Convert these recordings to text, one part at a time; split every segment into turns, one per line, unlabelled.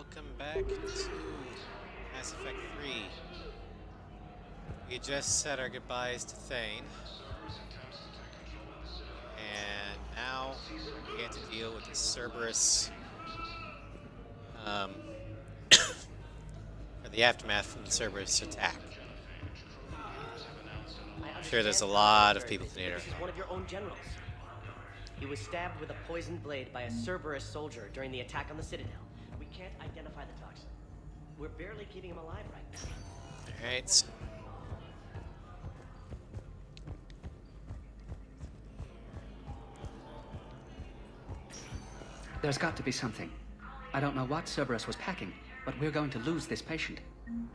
welcome back to Mass Effect 3. We just said our goodbyes to Thane, and now we have to deal with the Cerberus, or the aftermath from the Cerberus attack. I'm sure there's a lot of people to need
This is one of your own generals. He was stabbed with a poisoned blade by a Cerberus soldier during the attack on the Citadel. We can't identify the toxin. We're barely keeping him alive right now.
Alright.
There's got to be something. I don't know what Cerberus was packing, but we're going to lose this patient.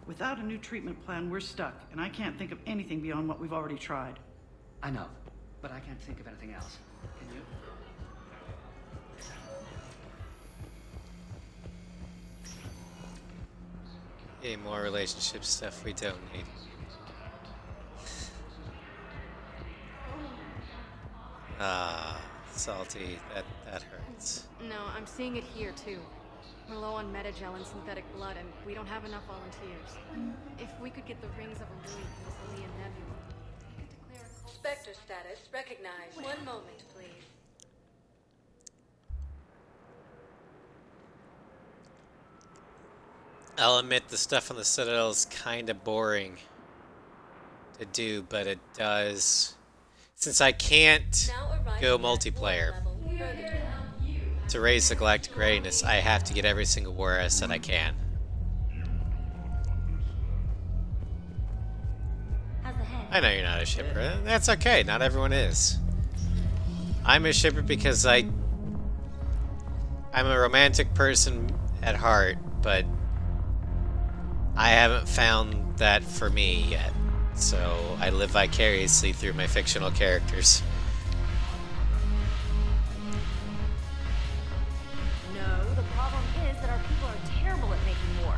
Without a new treatment plan, we're stuck, and I can't think of anything beyond what we've already tried.
I know, but I can't think of anything else. Can you?
Any more relationship stuff we don't need. Salty. That hurts.
No, I'm seeing it here too. We're low on metagel and synthetic blood, and we don't have enough volunteers. If we could get the rings of a relief from this Alien Nebula, we could declare a cold...
Spectre status recognized. One moment, please.
I'll admit the stuff on the Citadel is kind of boring to do, but it does. Since I can't go multiplayer to raise the galactic readiness, I have to get every single war asset I can. I know you're not a shipper. That's okay. Not everyone is. I'm a shipper because I'm a romantic person at heart, but I haven't found that for me yet. So I live vicariously through my fictional characters.
No, the problem is that our people are terrible at making war.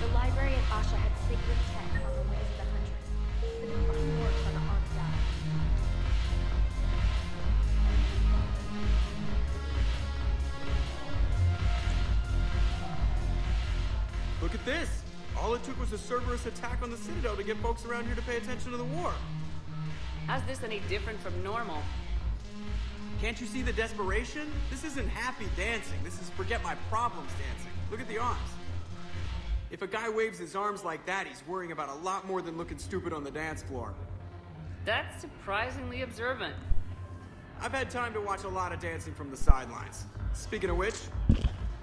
The library at Asha had sacred texts on the ways of the Huntress. The Divine works on the Arc Data.
Look at this! All it took was a Cerberus attack on the Citadel to get folks around here to pay attention to the war.
How's this any different from normal?
Can't you see the desperation? This isn't happy dancing. This is forget my problems dancing. Look at the arms. If a guy waves his arms like that, he's worrying about a lot more than looking stupid on the dance floor.
That's surprisingly observant.
I've had time to watch a lot of dancing from the sidelines. Speaking of which,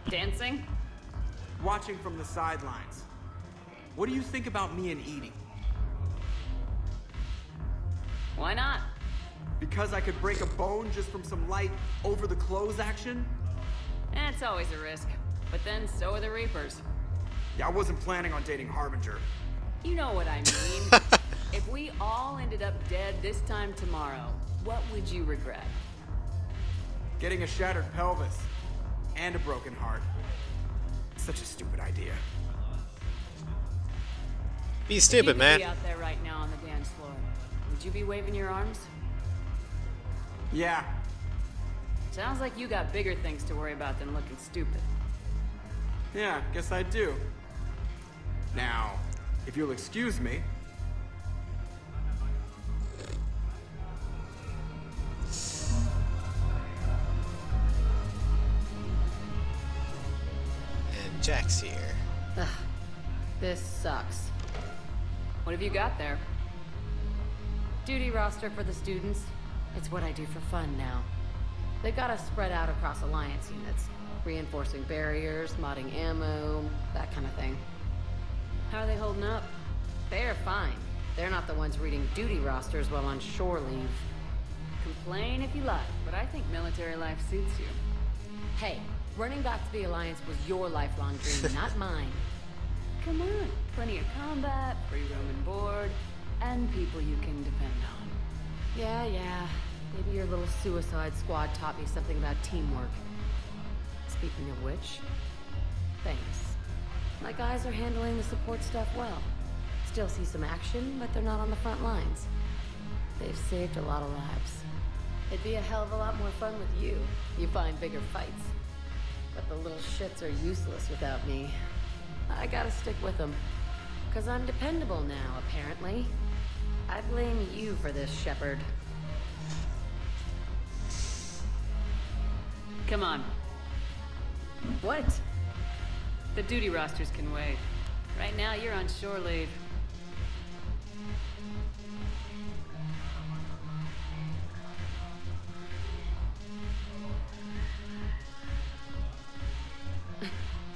Dancing?
watching from the sidelines. What do you think about me and eating?
Why not?
Because I could break a bone just from some light over-the-clothes action?
It's always a risk. But then so are the Reapers.
Yeah, I wasn't planning on dating Harbinger.
You know what I mean. If we all ended up dead this time tomorrow, what would you regret?
Getting a shattered pelvis and a broken heart. Such a stupid idea.
Be
If
stupid,
you could
man.
be out there right now on the dance floor, would you be waving your arms?
Yeah,
Sounds like you got bigger things to worry about than looking stupid.
yeah, guess I do. Now, if you'll excuse me.
And Jack's here.
Ugh, this sucks. What have you got there? Duty roster for the students. It's what I do for fun now. They've got us spread out across Alliance units, reinforcing barriers, modding ammo, that kind of thing. How are they holding up? They're fine. They're not the ones reading duty rosters while on shore leave. Complain if you like, but I think military life suits you. Hey, running back to the Alliance was your lifelong dream, not mine. Come on, plenty of combat, free room and board, and people you can depend on. Yeah, maybe your little suicide squad taught me something about teamwork. Speaking of which, thanks. My guys are handling the support stuff well. Still see some action, but they're not on the front lines. They've saved a lot of lives. It'd be a hell of a lot more fun with you. You find bigger fights. But the little shits are useless without me. I gotta stick with them. 'Cause I'm dependable now, apparently. I blame you for this, Shepard. Come on. What? The duty rosters can wait. Right now, you're on shore leave.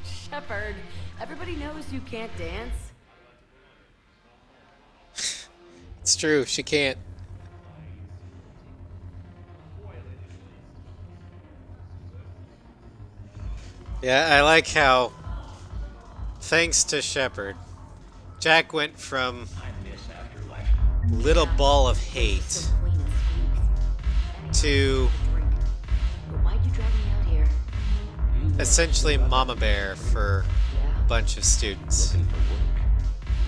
Shepard, everybody knows you can't dance.
It's true, she can't. Yeah, I like how, thanks to Shepard, Jack went from little ball of hate to
Why'd you drag me out here?
essentially mama bear for a bunch of students.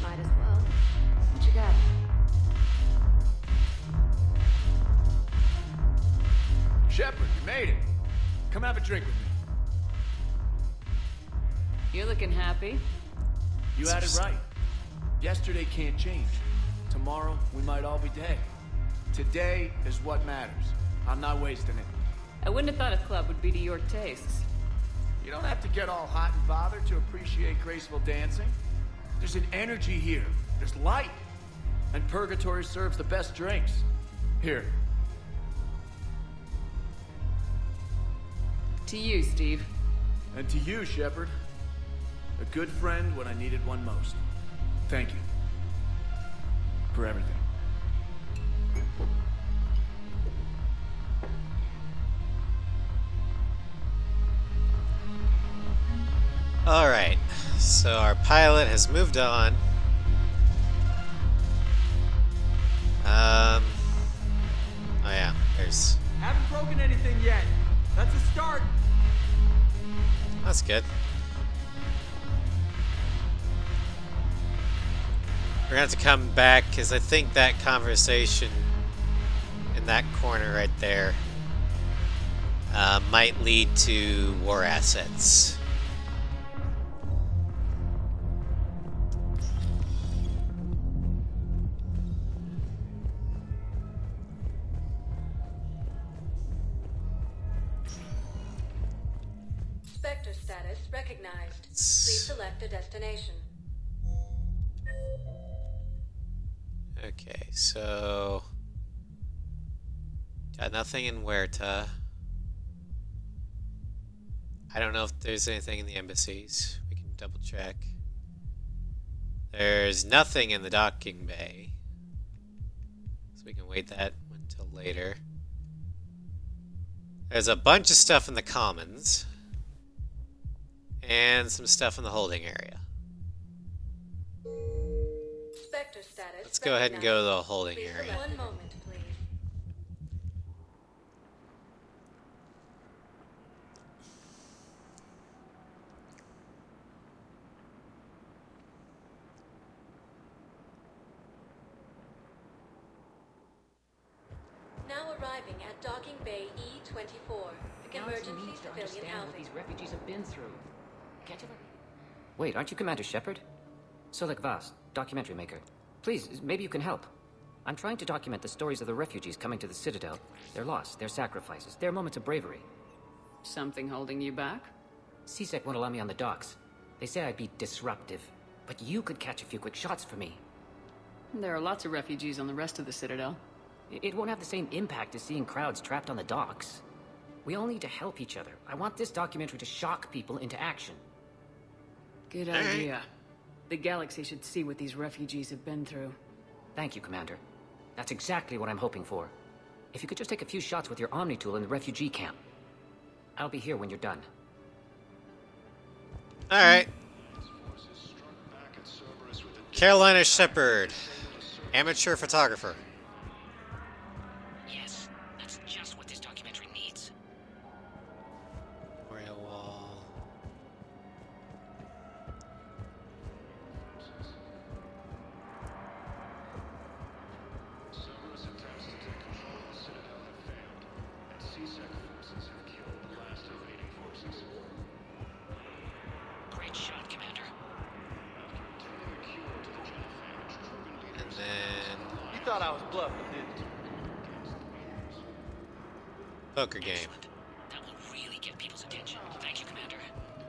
Might as well. What you got?
Shepard, you made it. Come have a drink with me.
You're looking happy.
You had it right. Yesterday can't change. Tomorrow, we might all be dead. Today is what matters. I'm not wasting it.
I wouldn't have thought a club would be to your tastes.
You don't have to get all hot and bothered to appreciate graceful dancing. There's an energy here. There's light. And Purgatory serves the best drinks. Here.
To you, Steve.
And to you, Shepard. A good friend when I needed one most. Thank you. For everything.
Alright, so our pilot has moved on. Oh yeah, there's...
Haven't broken anything yet. That's a start.
That's good. We're gonna have to come back, because I think that conversation in that corner right there might lead to war assets.
Spectre status recognized. Please select a destination.
Okay, so... got nothing in Huerta. I don't know if there's anything in the embassies. We can double check. There's nothing in the docking bay. So we can wait that until later. There's a bunch of stuff in the commons. And some stuff in the holding area.
Spectre status.
Let's go ahead and go to the holding area.
One moment, please. Now arriving at docking bay E24. Emergency
needs to
civilian
understand what
housing.
these refugees have been through. Can't you? Wait, aren't you Commander Shepard? Solek Vaz, documentary maker. Please, maybe you can help. I'm trying to document the stories of the refugees coming to the Citadel. Their loss, their sacrifices, their moments of bravery.
Something holding you back?
CSEC won't allow me on the docks. They say I'd be disruptive. But you could catch a few quick shots for me.
There are lots of refugees on the rest of the Citadel.
It won't have the same impact as seeing crowds trapped on the docks. We all need to help each other. I want this documentary to shock people into action.
Good idea. The galaxy should see what these refugees have been through.
Thank you, Commander. That's exactly what I'm hoping for. If you could just take a few shots with your Omni tool in the refugee camp. I'll be here when you're done.
Alright. Carolina Shepard, amateur photographer.
Yes, that's just what this documentary needs.
Memorial wall.
Cerberus attempts to take control of the Citadel have failed, and CSEC forces have killed the last invading forces.
thought I was bluffing, didn't you?
Poker game.
Excellent. That will really get people's attention. Thank you, Commander.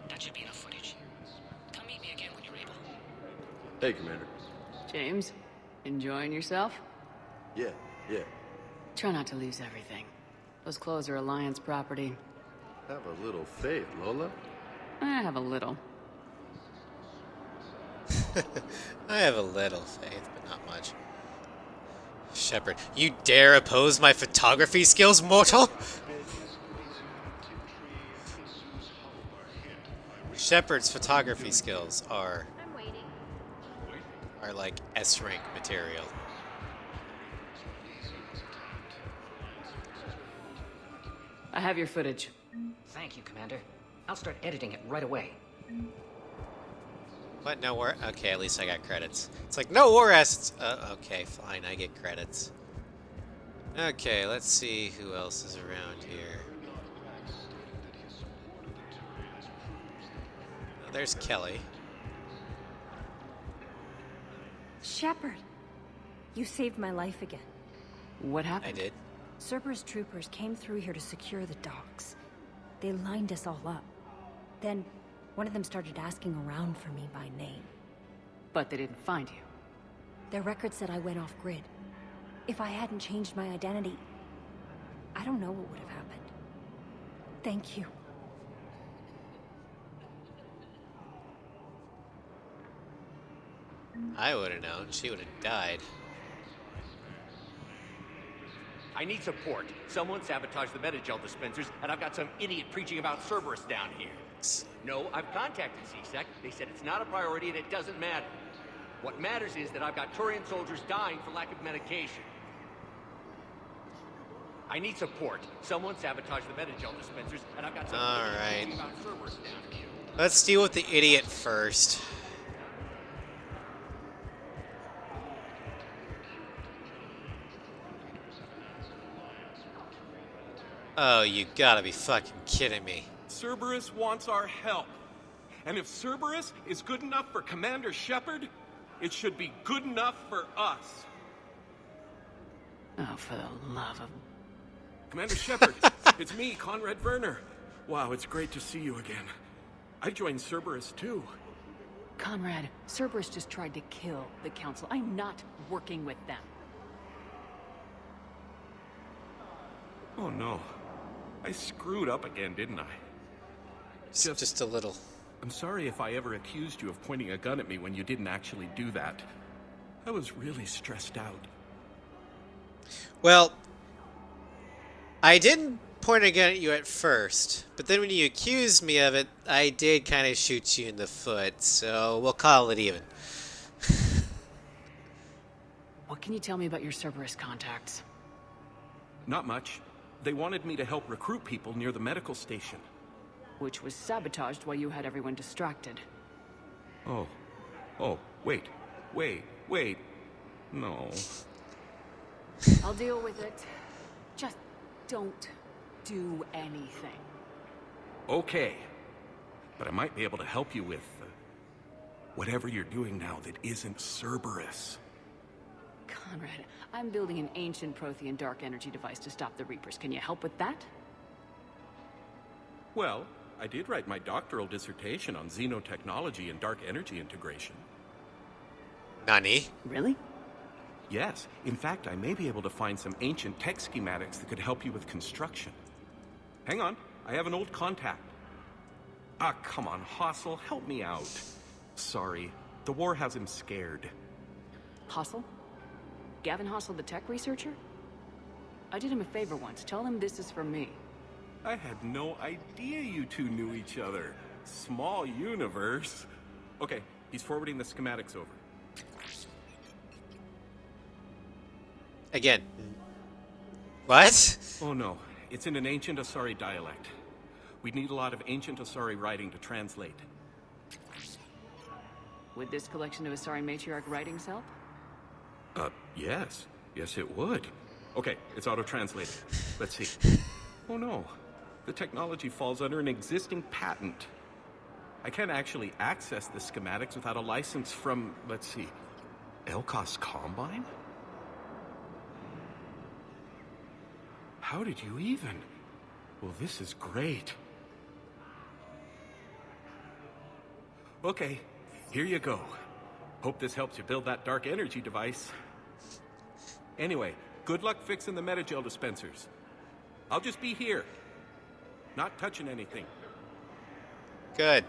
That should be enough footage. Come meet me again when you're able.
Hey, Commander.
James, enjoying yourself?
Yeah.
Try not to lose everything. Those clothes are Alliance property.
Have a little faith, Lola.
I have a little.
I have a little faith, but not much. Shepard, you dare oppose my photography skills, mortal? Shepard's photography skills are like S-rank material.
I have your footage.
Thank you, Commander. I'll start editing it right away.
What? No war? Okay, at least I got credits. It's like, no war assets! Okay, fine, I get credits. Okay, let's see who else is around here. Oh, there's Kelly.
Shepard, you saved my life again.
What
I
happened?
did.
Cerberus troopers came through here to secure the docks. They lined us all up. Then, one of them started asking around for me by name.
But they didn't find you.
Their record said I went off-grid. If I hadn't changed my identity, I don't know what would have happened. Thank you.
I would have known. She would have died.
I need support. Someone sabotaged the Metagel dispensers, and I've got some idiot preaching about Cerberus down here. No, I've contacted CSEC. They said it's not a priority and it doesn't matter. What matters is that I've got Turian soldiers dying for lack of medication. I need support. Someone sabotaged the Metagel dispensers, and I've got some
Alright.
preaching about Cerberus down here.
Let's deal with the idiot first. Oh, you gotta be fucking kidding me.
Cerberus wants our help. And if Cerberus is good enough for Commander Shepard, it should be good enough for us.
Oh, for the love of...
Commander Shepard, it's me, Conrad Werner. Wow, it's great to see you again. I joined Cerberus too.
Conrad, Cerberus just tried to kill the Council. I'm not working with them.
Oh no. I screwed up again, didn't I?
Just a little.
I'm sorry if I ever accused you of pointing a gun at me when you didn't actually do that. I was really stressed out.
Well, I didn't point a gun at you at first, but then when you accused me of it, I did kind of shoot you in the foot, so we'll call it even.
What can you tell me about your Cerberus contacts?
Not much. They wanted me to help recruit people near the medical station.
Which was sabotaged while you had everyone distracted.
Oh, wait. No.
I'll deal with it. Just don't do anything.
Okay. But I might be able to help you with whatever you're doing now that isn't Cerberus.
Conrad, I'm building an ancient Prothean dark energy device to stop the Reapers. Can you help with that?
Well, I did write my doctoral dissertation on xenotechnology and dark energy integration.
Nani?
Really?
Yes. In fact, I may be able to find some ancient tech schematics that could help you with construction. Hang on. I have an old contact. Ah, come on, Hossel. Help me out. Sorry. The war has him scared.
Hossel? Gavin Hossel, the tech researcher? I did him a favor once. Tell him this is from me.
I had no idea you two knew each other. Small universe. Okay, he's forwarding the schematics over.
Again. What?
Oh no, it's in an ancient Asari dialect. We'd need a lot of ancient Asari writing to translate.
Would this collection of Asari matriarch writings help?
Yes. Yes, it would. Okay, it's auto-translated. Let's see. Oh no, the technology falls under an existing patent. I can't actually access the schematics without a license from, let's see, Elkos Combine? How did you even? Well, this is great. Okay, here you go. Hope this helps you build that dark energy device. Anyway, good luck fixing the metagel dispensers. I'll just be here. Not touching anything.
Good.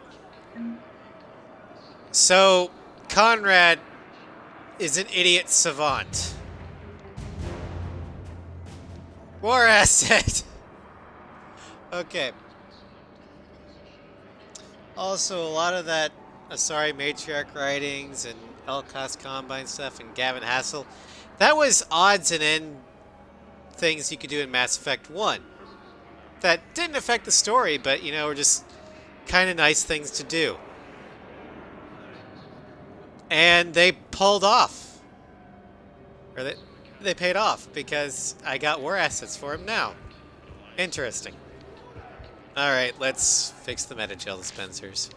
So, Conrad is an idiot savant. War asset! Okay. Also, a lot of that Asari Matriarch writings and Elcos Combine stuff and Gavin Hassel, that was odds and end things you could do in Mass Effect 1. That didn't affect the story, but, you know, were just kind of nice things to do. And they pulled off. Or they paid off, because I got war assets for him now. Interesting. Alright, let's fix the metagel dispensers.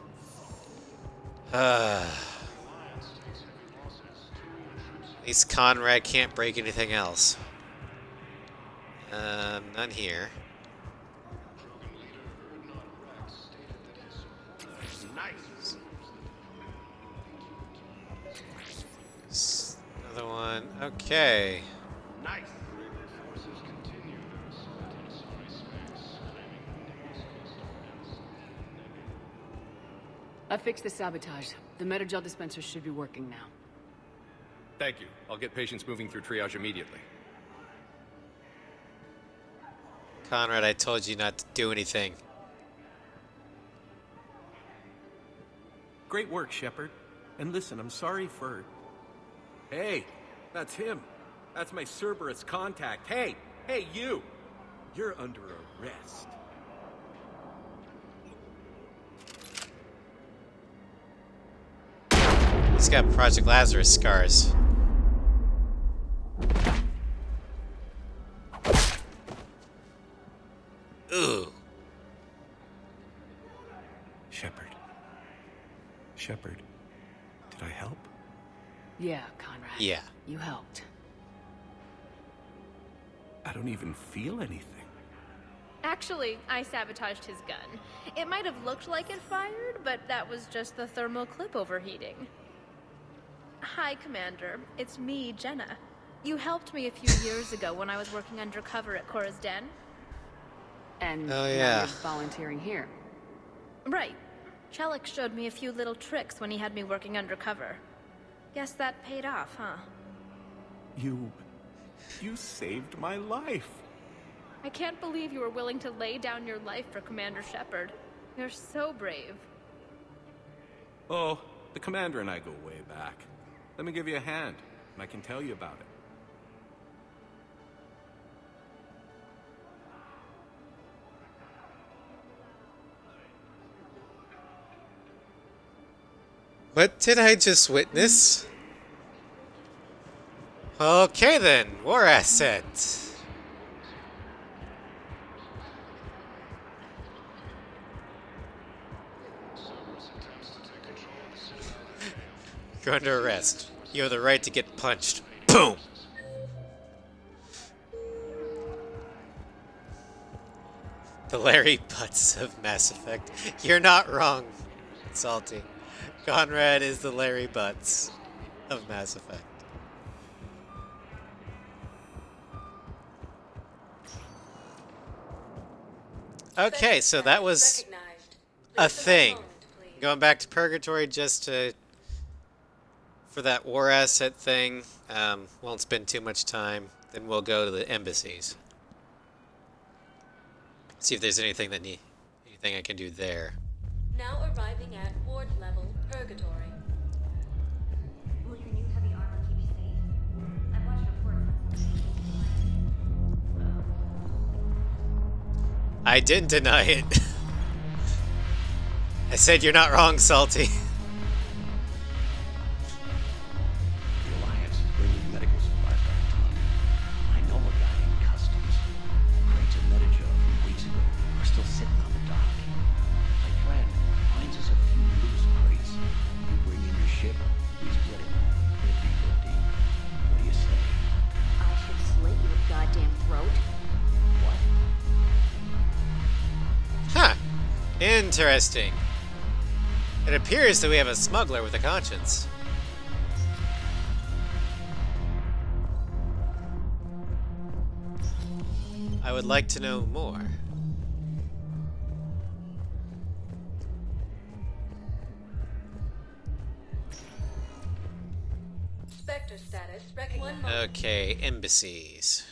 At least Conrad can't break anything else. None here. Another one. Okay.
Nice.
I fixed the sabotage. The metagel dispensers should be working now.
Thank you. I'll get patients moving through triage immediately.
Conrad, I told you not to do anything.
Great work, Shepard. And listen, I'm sorry for... Hey, that's him. That's my Cerberus contact. Hey, you! You're under arrest.
He's got Project Lazarus scars. Ooh.
Shepard, did I help?
Yeah, Conrad.
Yeah.
You helped.
I don't even feel anything.
Actually, I sabotaged his gun. It might have looked like it fired, but that was just the thermal clip overheating. Hi, Commander. It's me, Jenna. You helped me a few years ago when I was working undercover at Cora's Den.
And
oh,
now
yeah.
you're volunteering here.
Right. Chelik showed me a few little tricks when he had me working undercover. Guess that paid off, huh?
You saved my life.
I can't believe you were willing to lay down your life for Commander Shepard. You're so brave.
Oh, the Commander and I go way back. Let me give you a hand, and I can tell you about it.
What did I just witness? Okay then, war asset. You're under arrest. You have the right to get punched. Boom! The Larry Butts of Mass Effect. You're not wrong, Salty. Conrad is the Larry Butts of Mass Effect. Okay, so that was a thing. Going back to Purgatory just for that war asset thing. Won't spend too much time. Then we'll go to the embassies. See if there's anything I can do there.
Now arriving at ward level Purgatory.
Will your new heavy armor keep you safe? I've watched reports on
I didn't deny it. I said you're not wrong, Salty.
The Alliance is bringing medical supplies by the ton. I know a guy in customs. Crates of metagel from weeks ago are still sitting on the dock. My friend finds us a few loose crates. You bring in your ship, we split it. 50-50. What do you say?
I should slit your goddamn throat.
What?
Interesting. It appears that we have a smuggler with a conscience. I would like to know more.
Spectre status recognized.
Okay, embassies.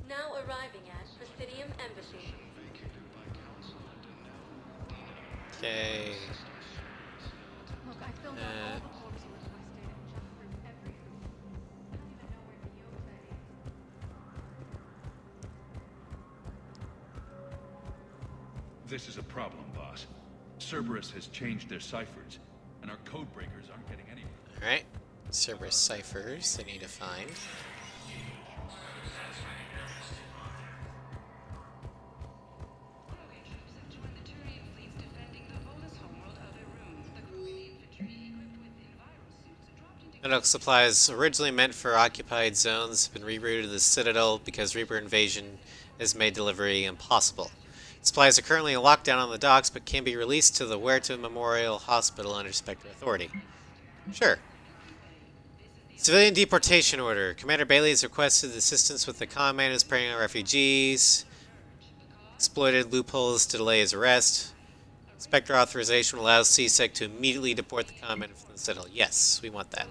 Now arriving at Presidium Embassy.
Okay.
Look, I filled out all the forms you requested and jumped through every hoop. I don't even know where the Yoda is.
This is a problem, boss. Cerberus has changed their ciphers, and our code breakers aren't getting anywhere.
Alright. Cerberus ciphers I need to find. Medical supplies originally meant for occupied zones have been rerouted to the Citadel because Reaper invasion has made delivery impossible. Supplies are currently in lockdown on the docks, but can be released to the Huerta Memorial Hospital under Spectre authority. Sure. Civilian deportation order. Commander Bailey has requested assistance with the con man who's preying on refugees. Exploited loopholes to delay his arrest. Spectre authorization will allow CSEC to immediately deport the con man from the Citadel. Yes, we want that.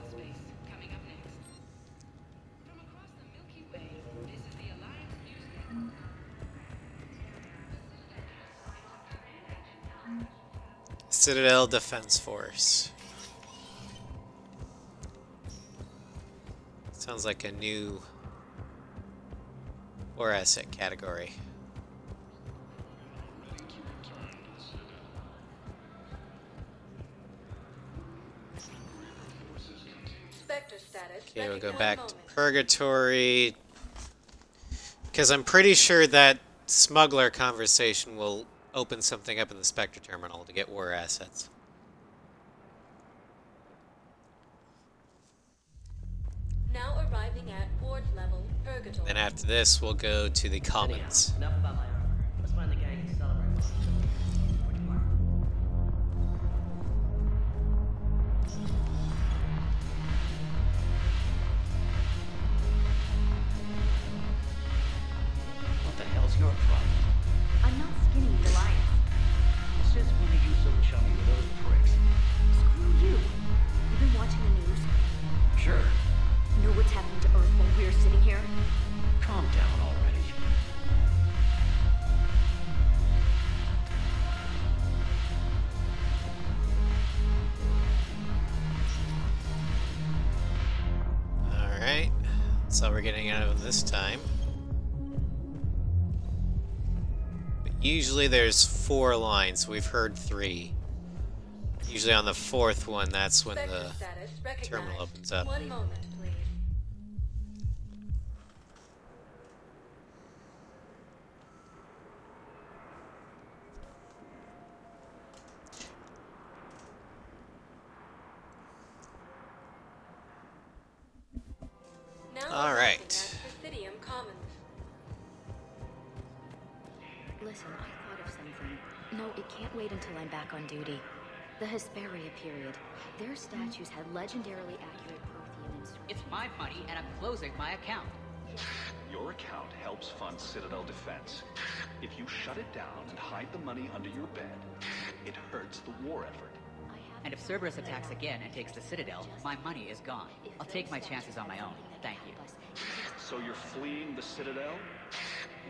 Citadel Defense Force. Sounds like a new war asset category.
Spectre status.
Okay, we'll go back to Purgatory. Because I'm pretty sure that smuggler conversation will open something up in the Spectre terminal to get war assets.
Now arriving at ward level Purgatory.
Then after this, we'll go to the Commons.
Enough about my armor. Let's find the gang and celebrate.
What the hell's your problem?
I'm not skinning the alliance.
Since when are you so chummy with those pricks?
Screw you. You've been watching the news?
Sure.
Know what's happening to Earth while we're sitting here?
Calm down already.
Alright. That's all we're getting out of this time. But usually there's 4 lines. We've heard 3. Usually on the 4th one, that's when the terminal opens up.
1 moment, please.
All right.
Presidium Commons.
Listen, I thought of something. No, it can't wait until I'm back on duty. The Hesperia period. Their statues had legendarily accurate Prothean instruments.
It's my money, and I'm closing my account.
Your account helps fund Citadel defense. If you shut it down and hide the money under your bed, it hurts the war effort.
And if Cerberus attacks again and takes the Citadel, my money is gone. I'll take my chances on my own. Thank you.
So you're fleeing the Citadel?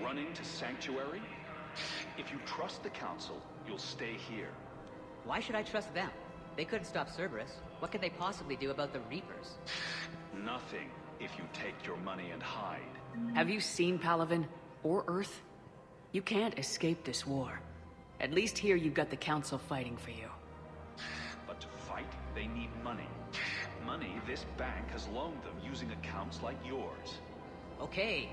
Running to Sanctuary? If you trust the Council, you'll stay here.
Why should I trust them? They couldn't stop Cerberus. What could they possibly do about the Reapers?
Nothing if you take your money and hide.
Have you seen Palaven or Earth? You can't escape this war. At least here you've got the Council fighting for you.
But to fight, they need money. Money this bank has loaned them using accounts like yours.
Okay,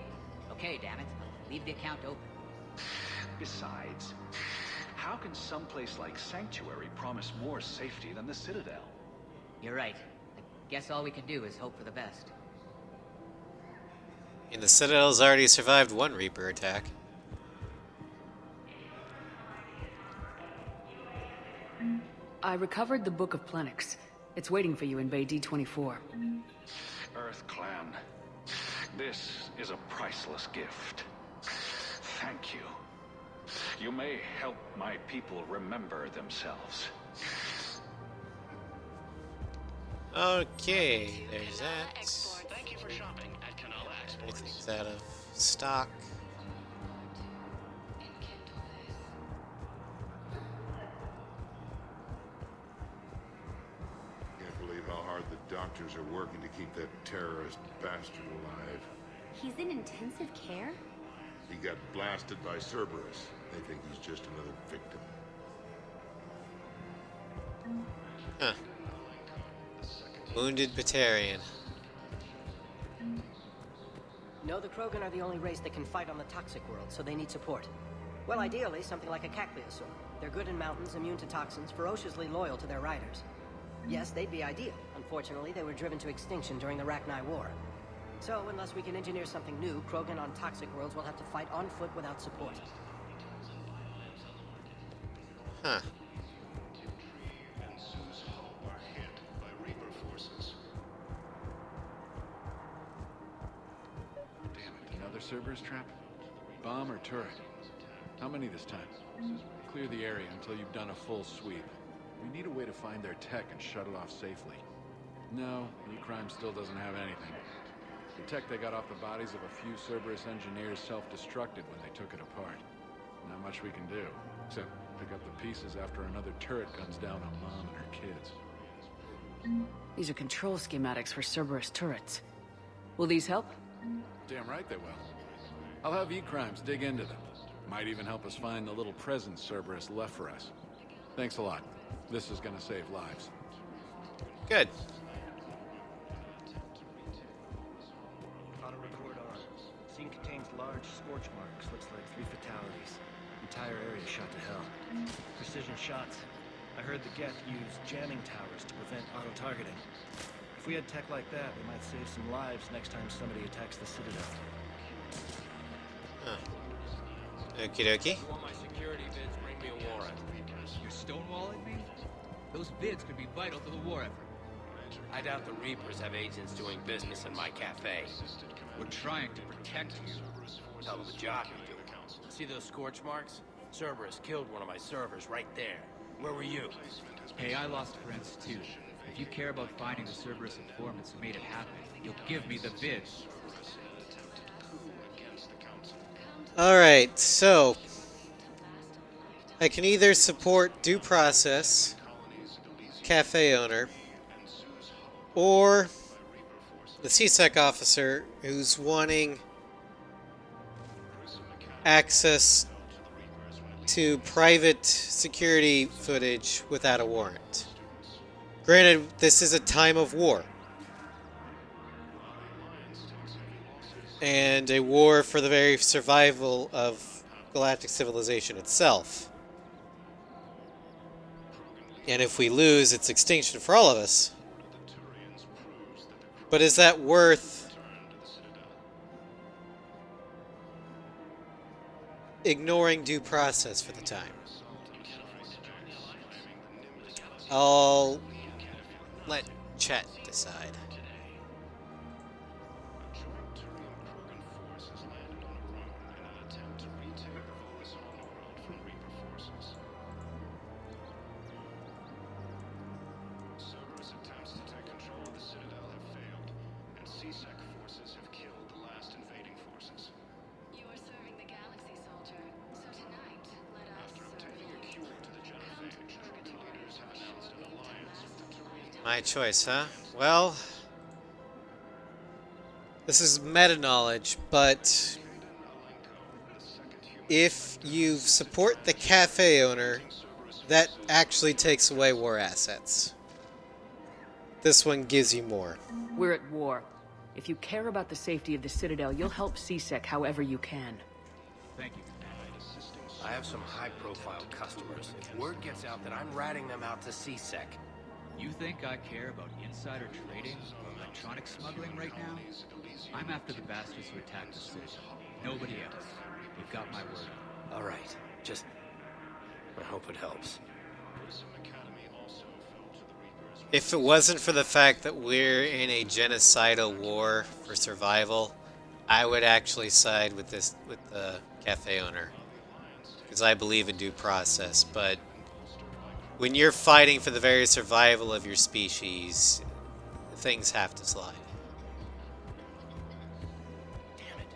damn it. Leave the account open.
Besides, how how can someplace like Sanctuary promise more safety than the Citadel?
You're right. I guess all we can do is hope for the best.
And the Citadel's already survived one Reaper attack.
I recovered the Book of Plenix. It's waiting for you in Bay D24.
Earth Clan, this is a priceless gift. Thank you. You may help my people remember themselves.
Okay, there's that. Everything's out of stock.
Can't believe how hard the doctors are working to keep that terrorist bastard alive.
He's in intensive care?
He got blasted by Cerberus. They think he's just another victim.
Huh. Wounded Batarian.
No, the Krogan are the only race that can fight on the toxic world, so they need support. Well, ideally, something like a Cacleosaur. They're good in mountains, immune to toxins, ferociously loyal to their riders. Yes, they'd be ideal. Unfortunately, they were driven to extinction during the Rachni War. So, unless we can engineer something new, Krogan on toxic worlds will have to fight on foot without support.
Huh.
Another Cerberus trap? Bomb or turret? How many this time? Clear the area until you've done a full sweep. We need a way to find their tech and shut it off safely. No, E-Crime still doesn't have anything. The tech they got off the bodies of a few Cerberus engineers self-destructed when they took it apart. Not much we can do, except pick up the pieces after another turret guns down on Mom and her kids.
These are control schematics for Cerberus turrets. Will these help?
Damn right they will. I'll have E-Crimes dig into them. Might even help us find the little presents Cerberus left for us. Thanks a lot. This is gonna save lives.
Good.
Auto-record on. Scene contains large scorch marks. Looks like 3 fatalities. Entire area shot to hell. Precision shots. I heard the Geth use jamming towers to prevent auto-targeting. If we had tech like that, we might save some lives next time somebody attacks the Citadel.
Huh. Okie dokie.
You want my security vids, bring me a warrant.
You're stonewalling me? Those vids could be vital to the war effort.
I doubt the Reapers have agents doing business in my cafe.
We're trying to protect you.
Hell of a job you do. See those scorch marks? Cerberus killed one of my servers right there. Where were you?
Hey, I lost friends too. If you care about finding the Cerberus informants who made it happen, you'll give me the vids.
Alright, so I can either support due process, cafe owner, or the CSEC officer who's wanting access to private security footage without a warrant. Granted, this is a time of war. And a war for the very survival of galactic civilization itself. And if we lose, it's extinction for all of us. But is that worth ignoring due process for the time? I'll let chat decide. My choice, huh? Well, this is meta-knowledge, but if you support the cafe owner, that actually takes away war assets. This one gives you more.
We're at war. If you care about the safety of the Citadel, you'll help CSEC however you can.
Thank you.
I have some high-profile customers. If word gets out that I'm ratting them out to CSEC.
You think I care about insider trading or electronic smuggling right now? I'm after the bastards who attacked the city. Nobody else. You've got my word.
All right. Just... I hope it helps.
If it wasn't for the fact that we're in a genocidal war for survival, I would actually side with the cafe owner. Because I believe in due process, but when you're fighting for the very survival of your species, things have to slide.
Damn it.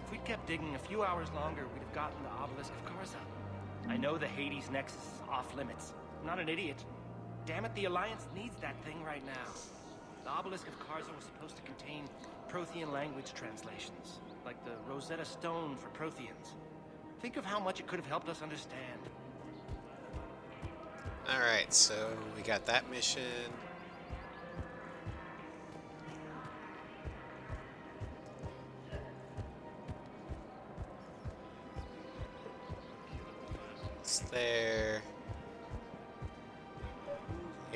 If we'd kept digging a few hours longer, we'd have gotten the obelisk of Karza. I know the Hades Nexus is off limits. I'm not an idiot. Damn it, the Alliance needs that thing right now. The obelisk of Karza was supposed to contain Prothean language translations, like the Rosetta Stone for Protheans. Think of how much it could have helped us understand.
Alright, so we got that mission. It's there.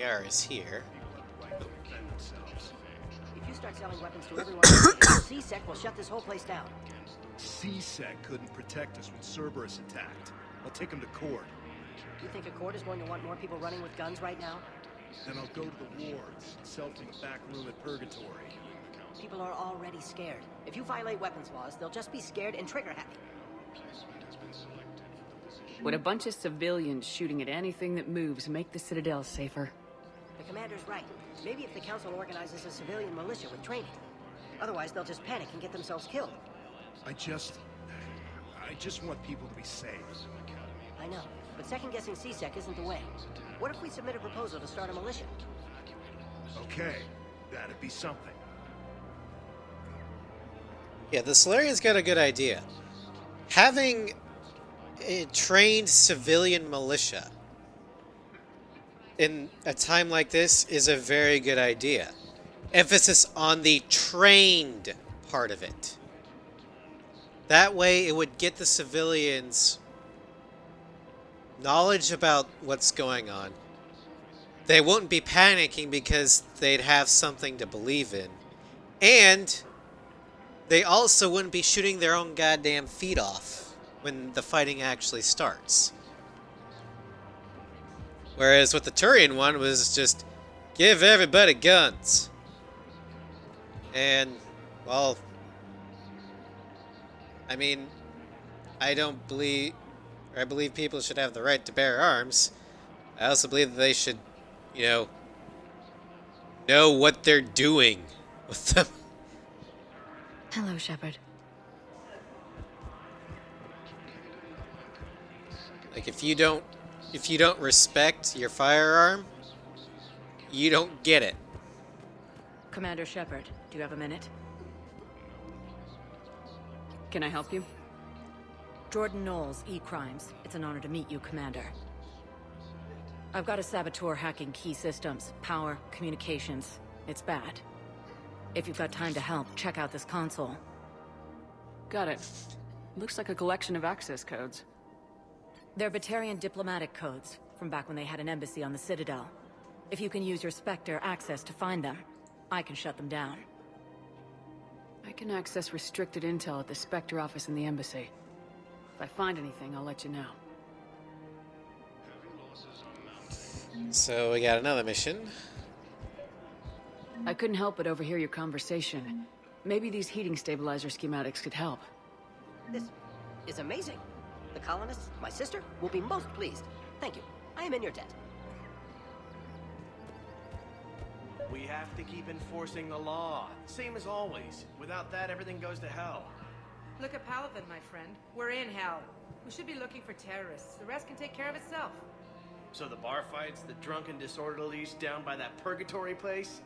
AR is here.
If you start selling weapons to everyone, CSEC will shut this whole place down.
CSEC couldn't protect us when Cerberus attacked. I'll take him to court.
You think a court is going to want more people running with guns right now?
Then I'll go to the wards, sell from the back room at Purgatory.
People are already scared. If you violate weapons laws, they'll just be scared and trigger happy.
Would a bunch of civilians shooting at anything that moves make the Citadel safer?
The commander's right. Maybe if the council organizes a civilian militia with training. Otherwise, they'll just panic and get themselves killed.
I just want people to be safe.
I know, but second-guessing CSEC isn't the way. What if we submit a proposal to start a militia?
Okay, that'd be something.
Yeah, the Solarian's got a good idea. Having a trained civilian militia in a time like this is a very good idea. Emphasis on the trained part of it. That way it would get the civilians knowledge about what's going on. They wouldn't be panicking because they'd have something to believe in. And they also wouldn't be shooting their own goddamn feet off when the fighting actually starts. Whereas with the Turian one was just give everybody guns. And, well, I mean, I believe people should have the right to bear arms. I also believe that they should, know what they're doing with them.
Hello, Shepard.
Like, if you don't respect your firearm, you don't get it.
Commander Shepard, do you have a minute? Can I help you?
Jordan Knowles, E-Crimes. It's an honor to meet you, Commander. I've got a saboteur hacking key systems, power, communications. It's bad. If you've got time to help, check out this console.
Got it. Looks like a collection of access codes.
They're Batarian diplomatic codes, from back when they had an embassy on the Citadel. If you can use your Spectre access to find them, I can shut them down.
I can access restricted intel at the Spectre office in the embassy. If I find anything, I'll let you know.
So we got another mission.
I couldn't help but overhear your conversation. Maybe these heating stabilizer schematics could help.
This is amazing. The colonists, my sister, will be most pleased. Thank you. I am in your debt.
We have to keep enforcing the law. Same as always. Without that, everything goes to hell.
Look at Paladin, my friend. We're in hell. We should be looking for terrorists. The rest can take care of itself.
So the bar fights, the drunken disorderlies down by that purgatory place?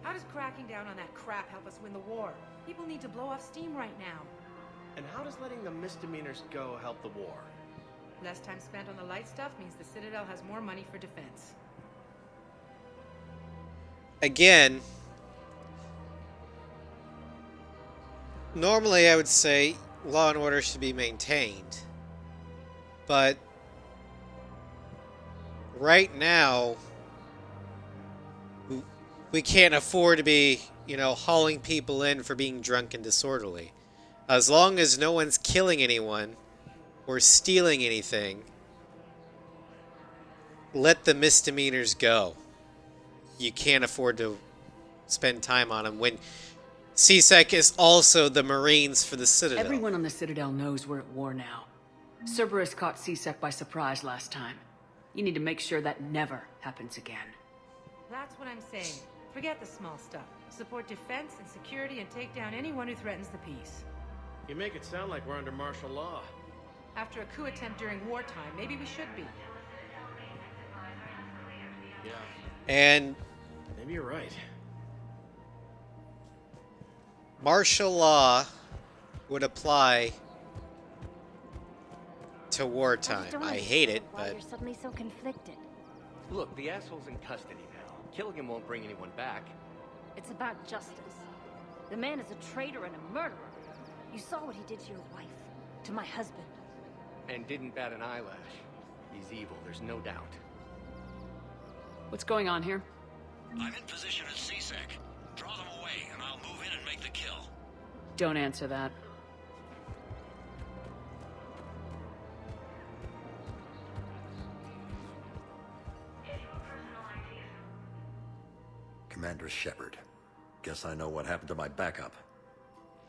How does cracking down on that crap help us win the war? People need to blow off steam right now.
And how does letting the misdemeanors go help the war?
Less time spent on the light stuff means the Citadel has more money for defense.
Again, normally I would say law and order should be maintained. but right now we can't afford to be, hauling people in for being drunk and disorderly. As long as no one's killing anyone or stealing anything, let the misdemeanors go. You can't afford to spend time on them when CSEC is also the Marines for the Citadel.
Everyone on the Citadel knows we're at war now. Cerberus caught CSEC by surprise last time. You need to make sure that never happens again.
That's what I'm saying. Forget the small stuff. Support defense and security and take down anyone who threatens the peace.
You make it sound like we're under martial law.
After a coup attempt during wartime, maybe we should be.
Yeah.
And
maybe you're right.
Martial law would apply to wartime. I hate it, but
you're suddenly so conflicted.
Look, the asshole's in custody now. Killing him won't bring anyone back.
It's about justice. The man is a traitor and a murderer. You saw what he did to your wife, to my husband.
And didn't bat an eyelash. He's evil, there's no doubt.
What's going on here?
I'm in position at CSEC. Draw them away, and I'll move in and make the kill.
Don't answer that.
Commander Shepard. Guess I know what happened to my backup.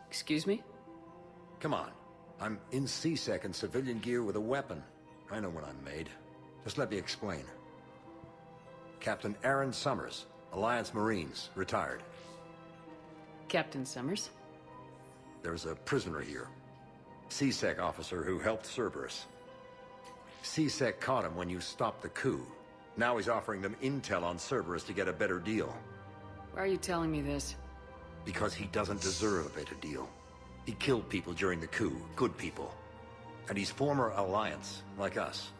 Excuse me?
Come on. I'm in CSEC in civilian gear with a weapon. I know what I'm made. Just let me explain. Captain Aaron Summers, Alliance Marines, retired.
Captain Summers?
There's a prisoner here. CSEC officer who helped Cerberus. CSEC caught him when you stopped the coup. Now he's offering them intel on Cerberus to get a better deal.
Why are you telling me this?
Because he doesn't deserve a better deal. He killed people during the coup, good people. And he's former Alliance, like us.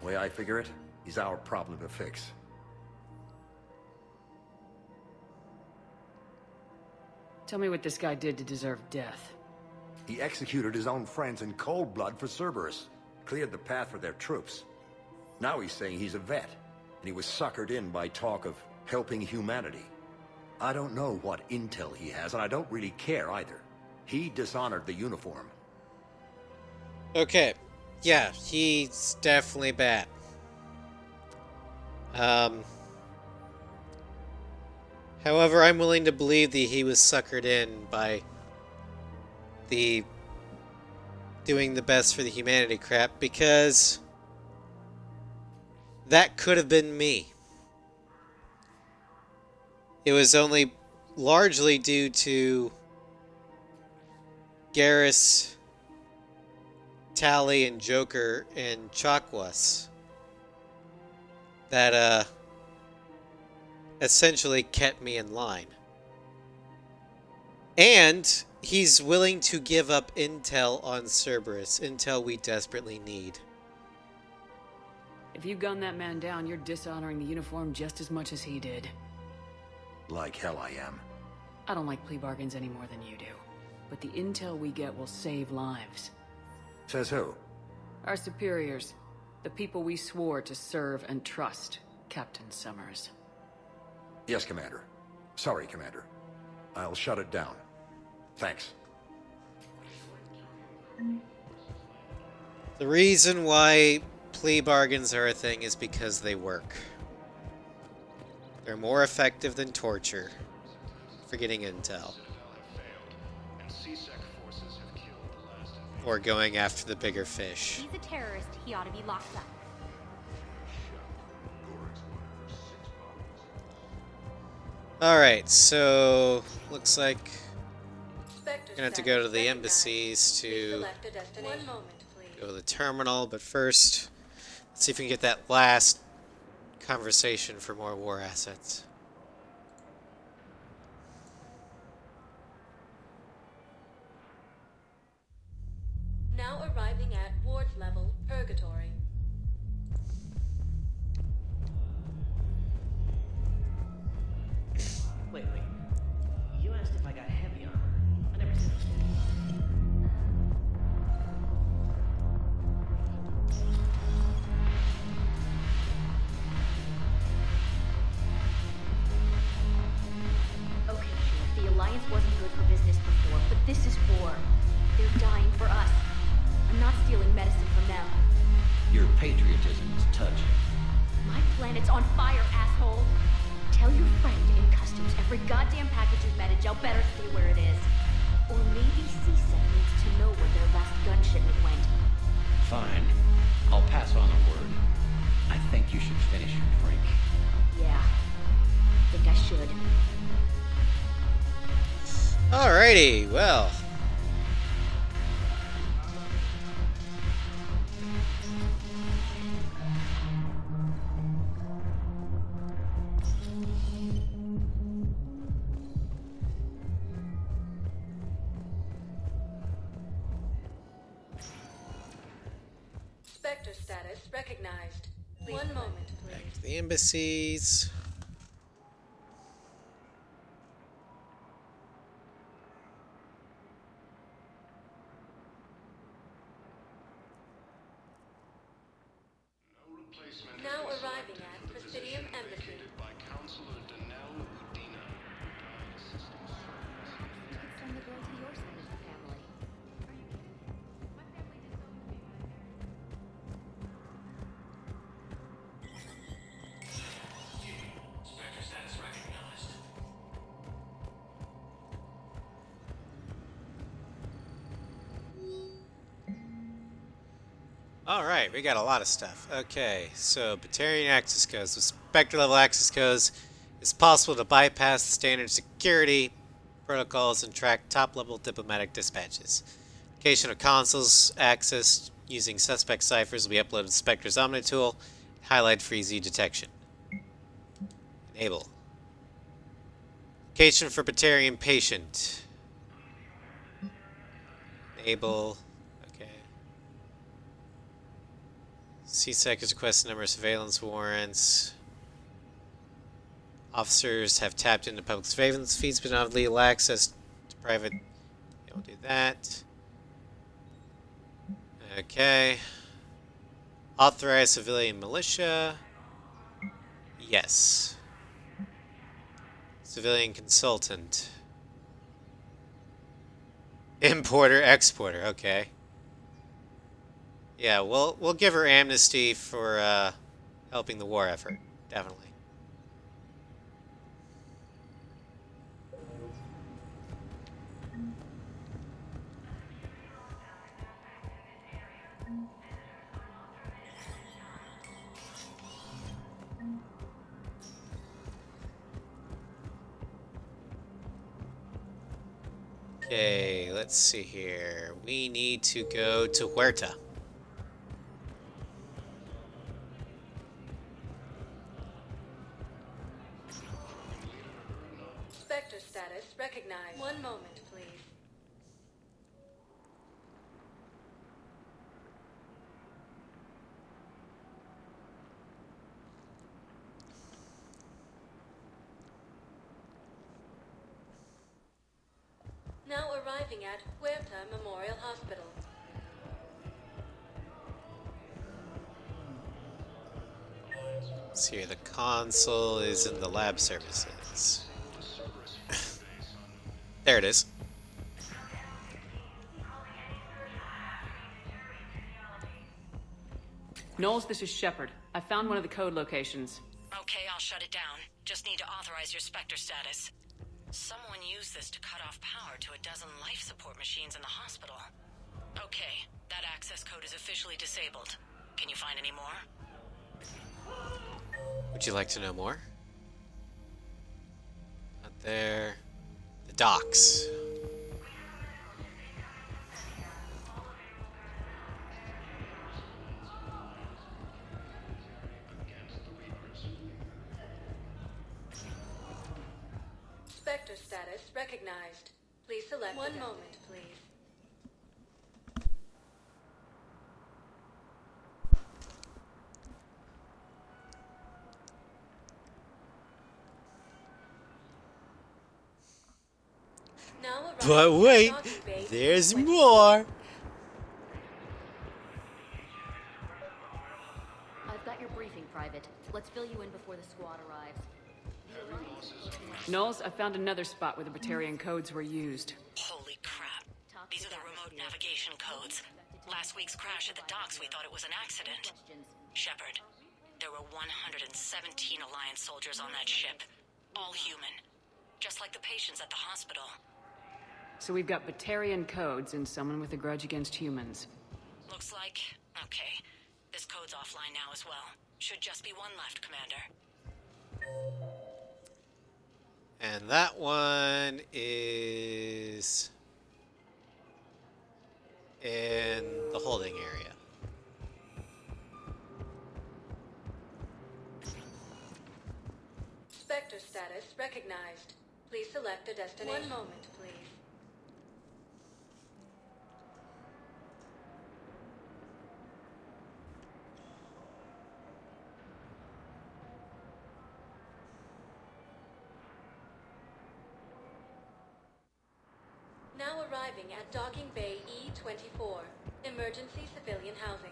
The way I figure it, he's our problem to fix.
Tell me what this guy did to deserve death.
He executed his own friends in cold blood for Cerberus. Cleared the path for their troops. Now he's saying he's a vet, and he was suckered in by talk of helping humanity. I don't know what intel he has, and I don't really care either. He dishonored the uniform.
okay. Yeah, he's definitely bad. However, I'm willing to believe that he was suckered in by the doing the best for the humanity crap, because that could have been me. It was only largely due to Garrus, Tally, and Joker, and Chakwas that essentially kept me in line. And he's willing to give up intel on Cerberus, intel we desperately need.
If you gun that man down, you're dishonoring the uniform just as much as he did.
Like hell I am.
I don't like plea bargains any more than you do. But the intel we get will save lives.
Says who?
Our superiors. The people we swore to serve and trust, Captain Summers.
Yes, Commander. Sorry, Commander. I'll shut it down. Thanks.
The reason why plea bargains are a thing is because they work. They're more effective than torture for getting intel. Or going after the bigger fish.
He's a terrorist. He ought to be locked up.
Alright, so looks like we're gonna have to go to the embassies to go to the terminal, but first, let's see if we can get that last conversation for more war assets.
Now arriving at ward level purgatory.
Wait. You asked if I got heavy armor. I never said.
This is war. They're dying for us. I'm not stealing medicine from them.
Your patriotism is touching.
My planet's on fire, asshole. Tell your friend in customs every goddamn package of Medigel better stay where it is. Or maybe CSEC needs to know where their last gun shipment went.
Fine. I'll pass on the word. I think you should finish your drink.
Yeah. Think I should.
Alrighty, well.
Spectre status recognized. One moment, please.
Back to the embassies.
Now arriving at Presidium Embassy.
Send the girl to your side of the family.
Alright, we got a lot of stuff. Okay, so Batarian access codes. With Spectre level access codes, it's possible to bypass the standard security protocols and track top level diplomatic dispatches. Location of consuls accessed using suspect ciphers will be uploaded to Spectre's Omni tool, highlight for easy detection. Enable. Location for Batarian patient. Enable. CSEC has requested a number of surveillance warrants. Officers have tapped into public surveillance feeds but not legal access to private. We'll do that. Okay. Authorized civilian militia. Yes. Civilian consultant. Importer, exporter. Okay. Yeah, we'll give her amnesty for helping the war effort, definitely. Okay, let's see here. We need to go to Huerta.
Spectre status recognized. One moment, please. Now arriving at Huerta Memorial Hospital.
See here, the console is in the lab services. There it is.
Knowles, this is Shepard. I found one of the code locations.
Okay, I'll shut it down. Just need to authorize your Spectre status. Someone used this to cut off power to a dozen life support machines in the hospital. Okay, that access code is officially disabled. Can you find any more?
Would you like to know more? Not there. The docks.
Spectre status recognized. Please select one moment, please.
But wait, there's more.
I've got your briefing, Private. Let's fill you in before the squad arrives.
Knowles, I found another spot where the Batarian codes were used.
Holy crap.
These are the remote navigation codes. Last week's crash at the docks, we thought it was an accident. Shepard, there were 117 Alliance soldiers on that ship. All human. Just like the patients at the hospital.
So we've got Batarian codes and someone with a grudge against humans.
Looks like... Okay. This code's offline now as well. Should just be one left, Commander.
And that one is in the holding area.
Spectre status recognized. Please select a destination. One moment, please. Now arriving at Docking Bay E-24. Emergency civilian housing.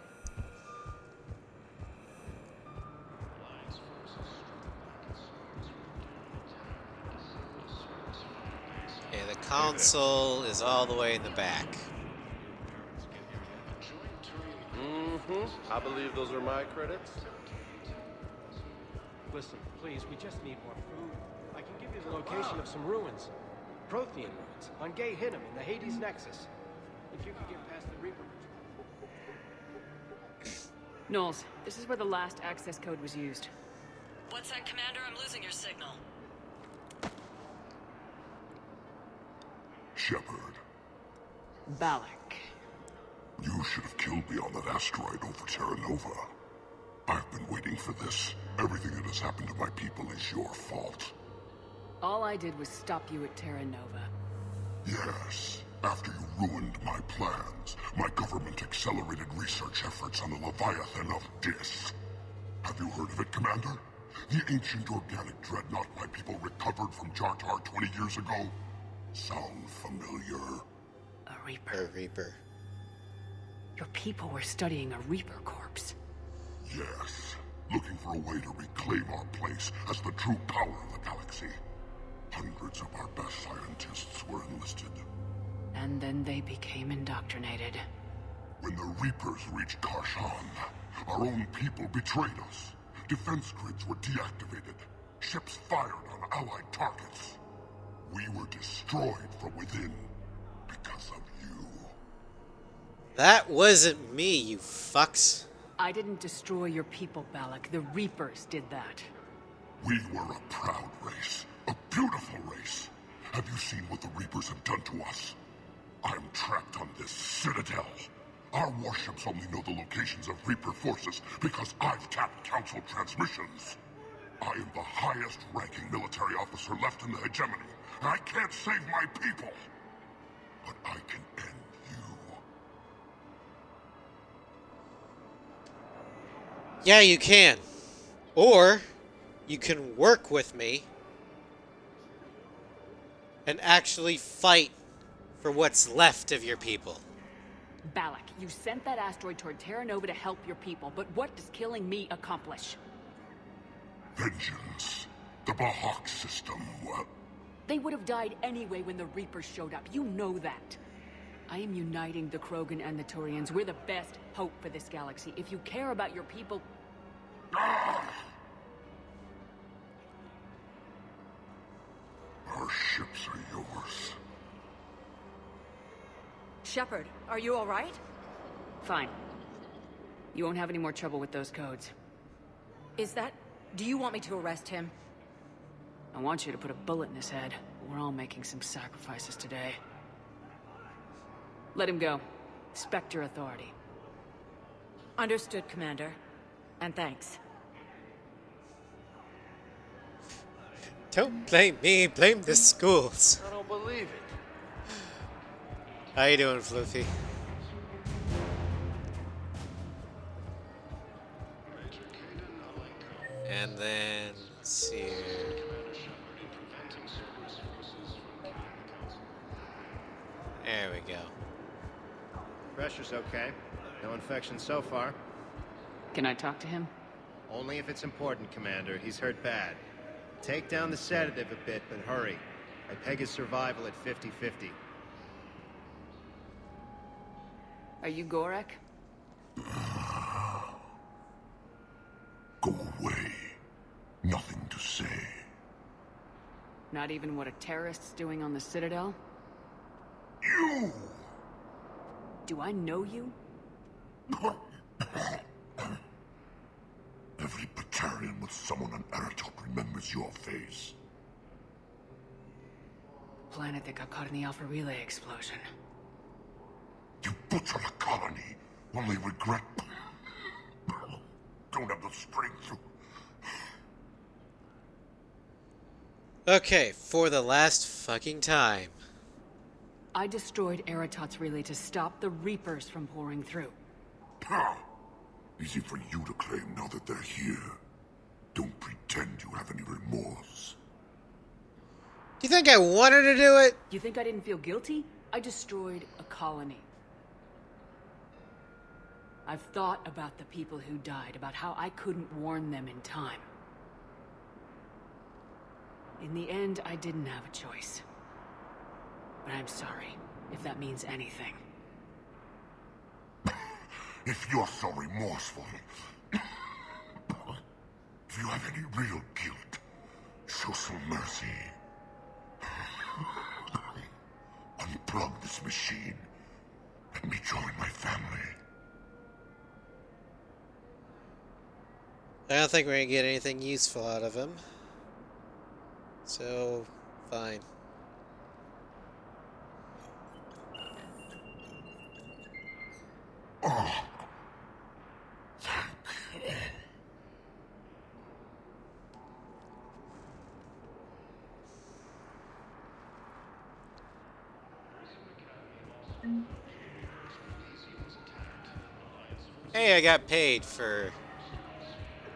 Okay, the console is all the way in the back.
I believe those are my credits.
Listen, please, we just need more food. I can give you the location of some ruins. Prothean ruins on Gay Hinnom in the Hades Nexus. If you could get past the Reaper.
Knowles, this is where the last access code was used.
What's that, Commander? I'm losing your signal.
Shepard.
Balak.
You should have killed me on that asteroid over Terra Nova. I've been waiting for this. Everything that has happened to my people is your fault.
All I did was stop you at Terra Nova.
Yes. After you ruined my plans, my government accelerated research efforts on the Leviathan of Dis. Have you heard of it, Commander? The ancient organic dreadnought my people recovered from Jartar 20 years ago? Sound familiar?
A Reaper.
A Reaper.
Your people were studying a Reaper corpse.
Yes. Looking for a way to reclaim our place as the true power of the galaxy. Hundreds of our best scientists were enlisted.
And then they became indoctrinated.
When the Reapers reached Karshan, our own people betrayed us. Defense grids were deactivated. Ships fired on Allied targets. We were destroyed from within because of you.
That wasn't me, you fucks.
I didn't destroy your people, Balak. The Reapers did that.
We were a proud race. A beautiful race. Have you seen what the Reapers have done to us? I'm trapped on this Citadel. Our warships only know the locations of Reaper forces because I've tapped Council transmissions. I am the highest-ranking military officer left in the hegemony, and I can't save my people. But I can end you.
Yeah, you can. Or you can work with me and actually fight for what's left of your people.
Balak, you sent that asteroid toward Terra Nova to help your people, but what does killing me accomplish?
Vengeance. The Bahak system.
They would have died anyway when the Reapers showed up. You know that. I am uniting the Krogan and the Turians. We're the best hope for this galaxy. If you care about your people...
Our ships are yours.
Shepard, are you all right?
Fine. You won't have any more trouble with those codes.
Is that... Do you want me to arrest him?
I want you to put a bullet in his head. We're all making some sacrifices today. Let him go. Spectre authority.
Understood, Commander. And thanks.
Don't blame me, blame the schools.
I don't believe it.
How you doing, Floofy? And then, let's see here. There we go.
Pressure's okay. No infection so far.
Can I talk to him?
Only if it's important, Commander. He's hurt bad. Take down the sedative a bit, but hurry. I peg his survival at 50-50.
Are you Gorek?
Go away. Nothing to say.
Not even what a terrorist's doing on the Citadel?
You!
Do I know you?
Every Batarian with someone on Eratop remembers your face.
Planet that got caught in the Alpha Relay explosion.
You butchered a colony, only regret... Don't have the strength to...
Okay, for the last fucking time.
I destroyed Eratot's relay to stop the Reapers from pouring through.
Easy for you to claim now that they're here. Don't pretend you have any remorse.
Do you think I wanted to do it?
You think I didn't feel guilty? I destroyed a colony. I've thought about the people who died, about how I couldn't warn them in time. In the end, I didn't have a choice. But I'm sorry, if that means anything.
If you're so remorseful, if you have any real guilt, show some mercy. Unplug this machine. Let me join my family.
I don't think we're gonna get anything useful out of him. So, fine.
Oh.
Hey, I got paid for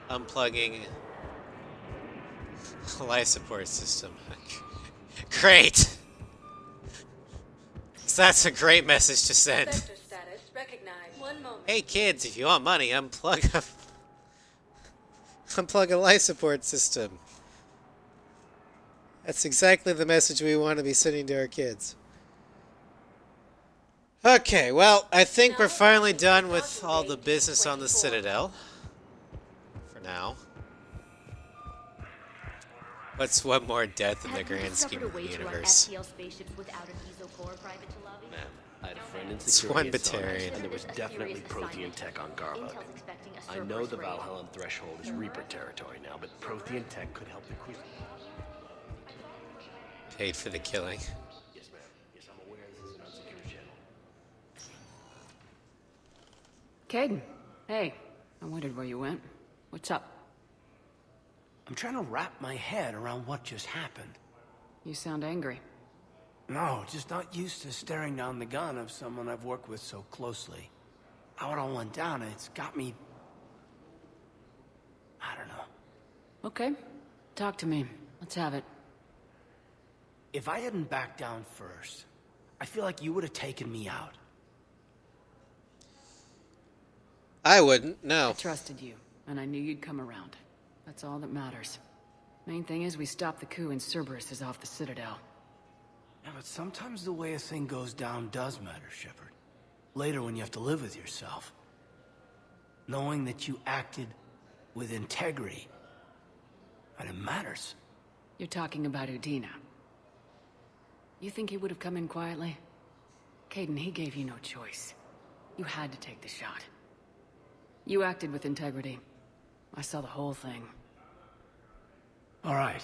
unplugging a life support system. Great! So that's a great message to send.
Sector status recognized. 1 moment.
Hey kids, if you want money, unplug a life support system. That's exactly the message we want to be sending to our kids. Okay, well, I think we're finally done with all the business on the Citadel. For now. What's one more death in the grand scheme of the universe?
Ma'am,
I had a friend in
It's
security
one
at Sonar,
Batarian.
and there was definitely Prothean tech on Garbug. I know the Valhallan threshold is Reaper territory now, but Prothean tech could help the crew.
Paid for the killing.
Yes, ma'am. Yes, I'm aware this is an unsecured channel.
Caden, hey. I wondered where you went. What's up?
I'm trying to wrap my head around what just happened.
You sound angry.
No, just not used to staring down the gun of someone I've worked with so closely. How it all went down, it's got me... I don't know.
Okay. Talk to me. Let's have it.
If I hadn't backed down first, I feel like you would have taken me out.
I wouldn't, no.
I trusted you, and I knew you'd come around. That's all that matters. Main thing is we stopped the coup and Cerberus is off the Citadel.
Yeah, but sometimes the way a thing goes down does matter, Shepard. Later when you have to live with yourself. Knowing that you acted with integrity. And it matters.
You're talking about Udina. You think he would have come in quietly? Caden, he gave you no choice. You had to take the shot. You acted with integrity. I saw the whole thing.
All right.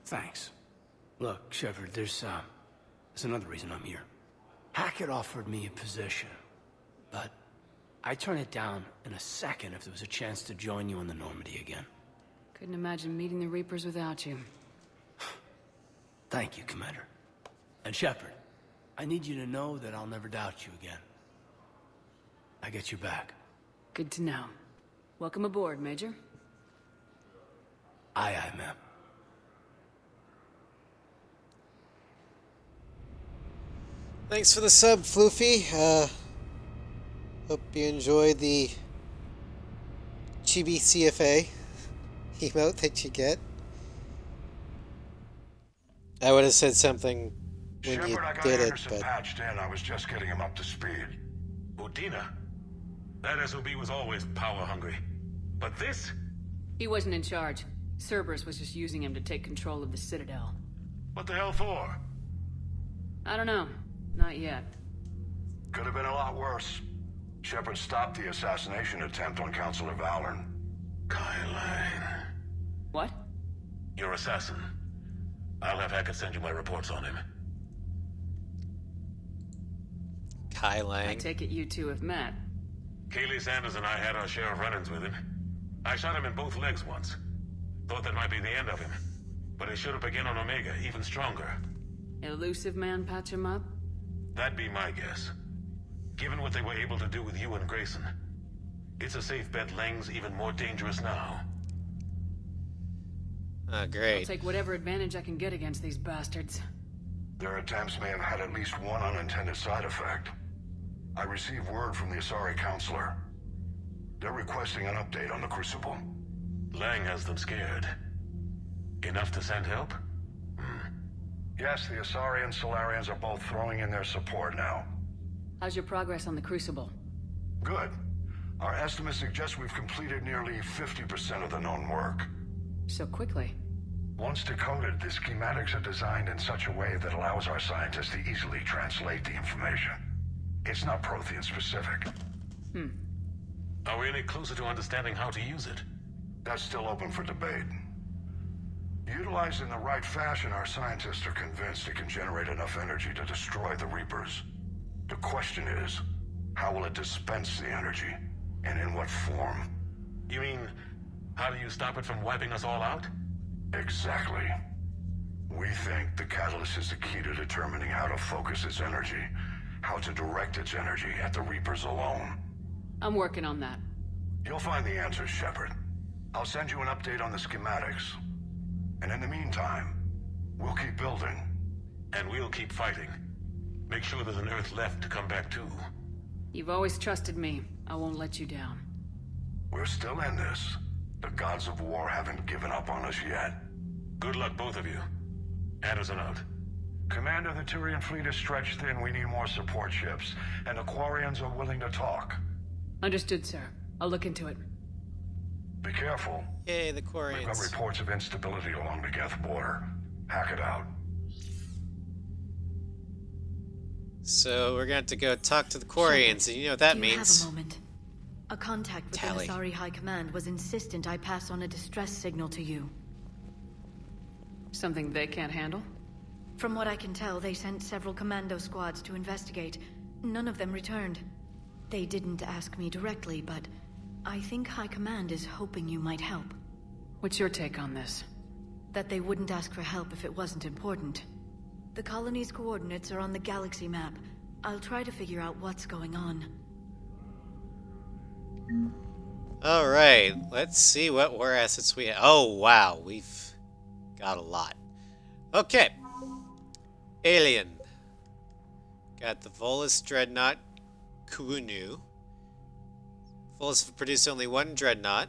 Thanks. Look, Shepard, there's another reason I'm here. Hackett offered me a position, but I'd turn it down in a second if there was a chance to join you in the Normandy again.
Couldn't imagine meeting the Reapers without you.
Thank you, Commander. And Shepard, I need you to know that I'll never doubt you again. I get your back.
Good to know. Welcome aboard, Major.
Aye, aye, ma'am.
Thanks for the sub, Floofy. Hope you enjoyed the Chibi CFA emote that you get. I would have said something when you
Shepard, I got
did it,
Anderson
but
patched in. I was just getting him up to speed.
Udina? That SOB was always power-hungry. But this?
He wasn't in charge. Cerberus was just using him to take control of the Citadel.
What the hell for?
I don't know. Not yet.
Could have been a lot worse. Shepard stopped the assassination attempt on Councilor Valorn.
Kai Lang.
What?
Your assassin. I'll have Hackett send you my reports on him.
Kai Lang.
I take it you two have met.
Kaylee Sanders and I had our share of run-ins with him. I shot him in both legs once. Thought that might be the end of him. But he should have begun on Omega, even stronger.
Elusive man patch him up?
That'd be my guess. Given what they were able to do with you and Grayson, it's a safe bet Lang's even more dangerous now.
Great.
I'll take whatever advantage I can get against these bastards.
Their attempts may have had at least one unintended side effect. I received word from the Asari Counselor. They're requesting an update on the Crucible.
Lang has them scared. Enough to send help?
Yes, the Asari and Solarians are both throwing in their support now.
How's your progress on the Crucible?
Good. Our estimates suggest we've completed nearly 50% of the known work.
So quickly?
Once decoded, the schematics are designed in such a way that allows our scientists to easily translate the information. It's not Prothean specific.
Are we any closer to understanding how to use it?
That's still open for debate. Utilized in the right fashion, our scientists are convinced it can generate enough energy to destroy the Reapers. The question is, how will it dispense the energy? And in what form?
You mean, how do you stop it from wiping us all out?
Exactly. We think the catalyst is the key to determining how to focus its energy, how to direct its energy at the Reapers alone.
I'm working on that.
You'll find the answers, Shepard. I'll send you an update on the schematics. And in the meantime, we'll keep building.
And we'll keep fighting. Make sure there's an Earth left to come back to.
You've always trusted me. I won't let you down.
We're still in this. The gods of war haven't given up on us yet.
Good luck, both of you. Anderson out.
Commander, the Turian fleet is stretched thin. We need more support ships. And the Quarians are willing to talk.
Understood, sir. I'll look into it.
Be careful.
Yay, the
We've
Quarians.
got reports of instability along the Geth border. Hack it out.
So we're going to have to go talk to the Quarians, and you know what that
Do
means.
You have a moment? A contact with
Tally.
the Asari High Command was insistent I pass on a distress signal to you.
Something they can't handle?
From what I can tell, they sent several commando squads to investigate. None of them returned. They didn't ask me directly, but I think High Command is hoping you might help.
What's your take on this?
That they wouldn't ask for help if it wasn't important. The colony's coordinates are on the galaxy map. I'll try to figure out what's going on.
Alright, let's see what war assets we have. Oh, wow, we've got a lot. Okay. Alien. Got the Volus Dreadnought Kuunu. Volus have produced only one Dreadnought.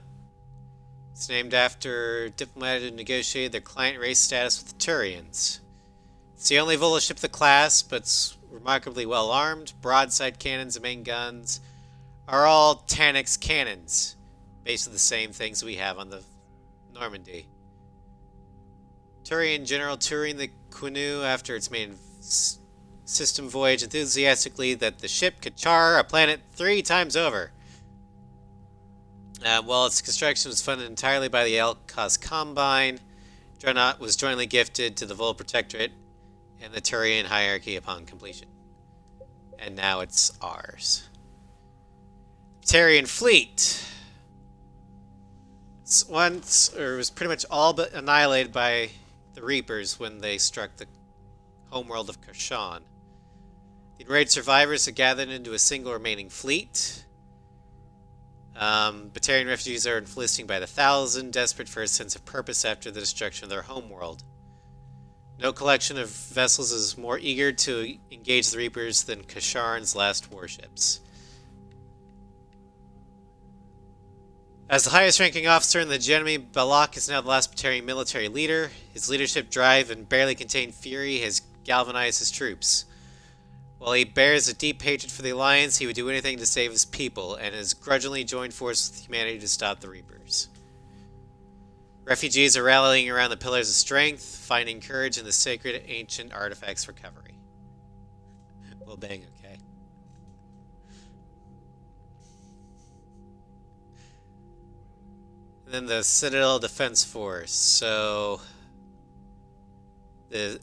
It's named after diplomats who negotiated their client race status with the Turians. It's the only Volus ship of the class, but it's remarkably well armed. Broadside cannons and main guns are all Tanix cannons, basically the same things we have on the Normandy. Turian General touring the Kuunu after its main system voyage enthusiastically that the ship could char a planet 3 times over. While its construction was funded entirely by the Elkos Combine, Dreadnought was jointly gifted to the Vol Protectorate and the Turian hierarchy upon completion. And now it's ours. Turian fleet. It was pretty much all but annihilated by the Reapers when they struck the homeworld of Kashan. The enraged survivors had gathered into a single remaining fleet. Batarian refugees are enlisting by the thousand, desperate for a sense of purpose after the destruction of their homeworld. No collection of vessels is more eager to engage the Reapers than Kasharn's last warships. As the highest-ranking officer in the Genemi, Balak is now the last Batarian military leader. His leadership drive and barely contained fury has galvanize his troops. While he bears a deep hatred for the Alliance, he would do anything to save his people, and has grudgingly joined forces with humanity to stop the Reapers. Refugees are rallying around the Pillars of Strength, finding courage in the sacred ancient artifacts recovery. Well, bang, okay. And then the Citadel Defense Force. So the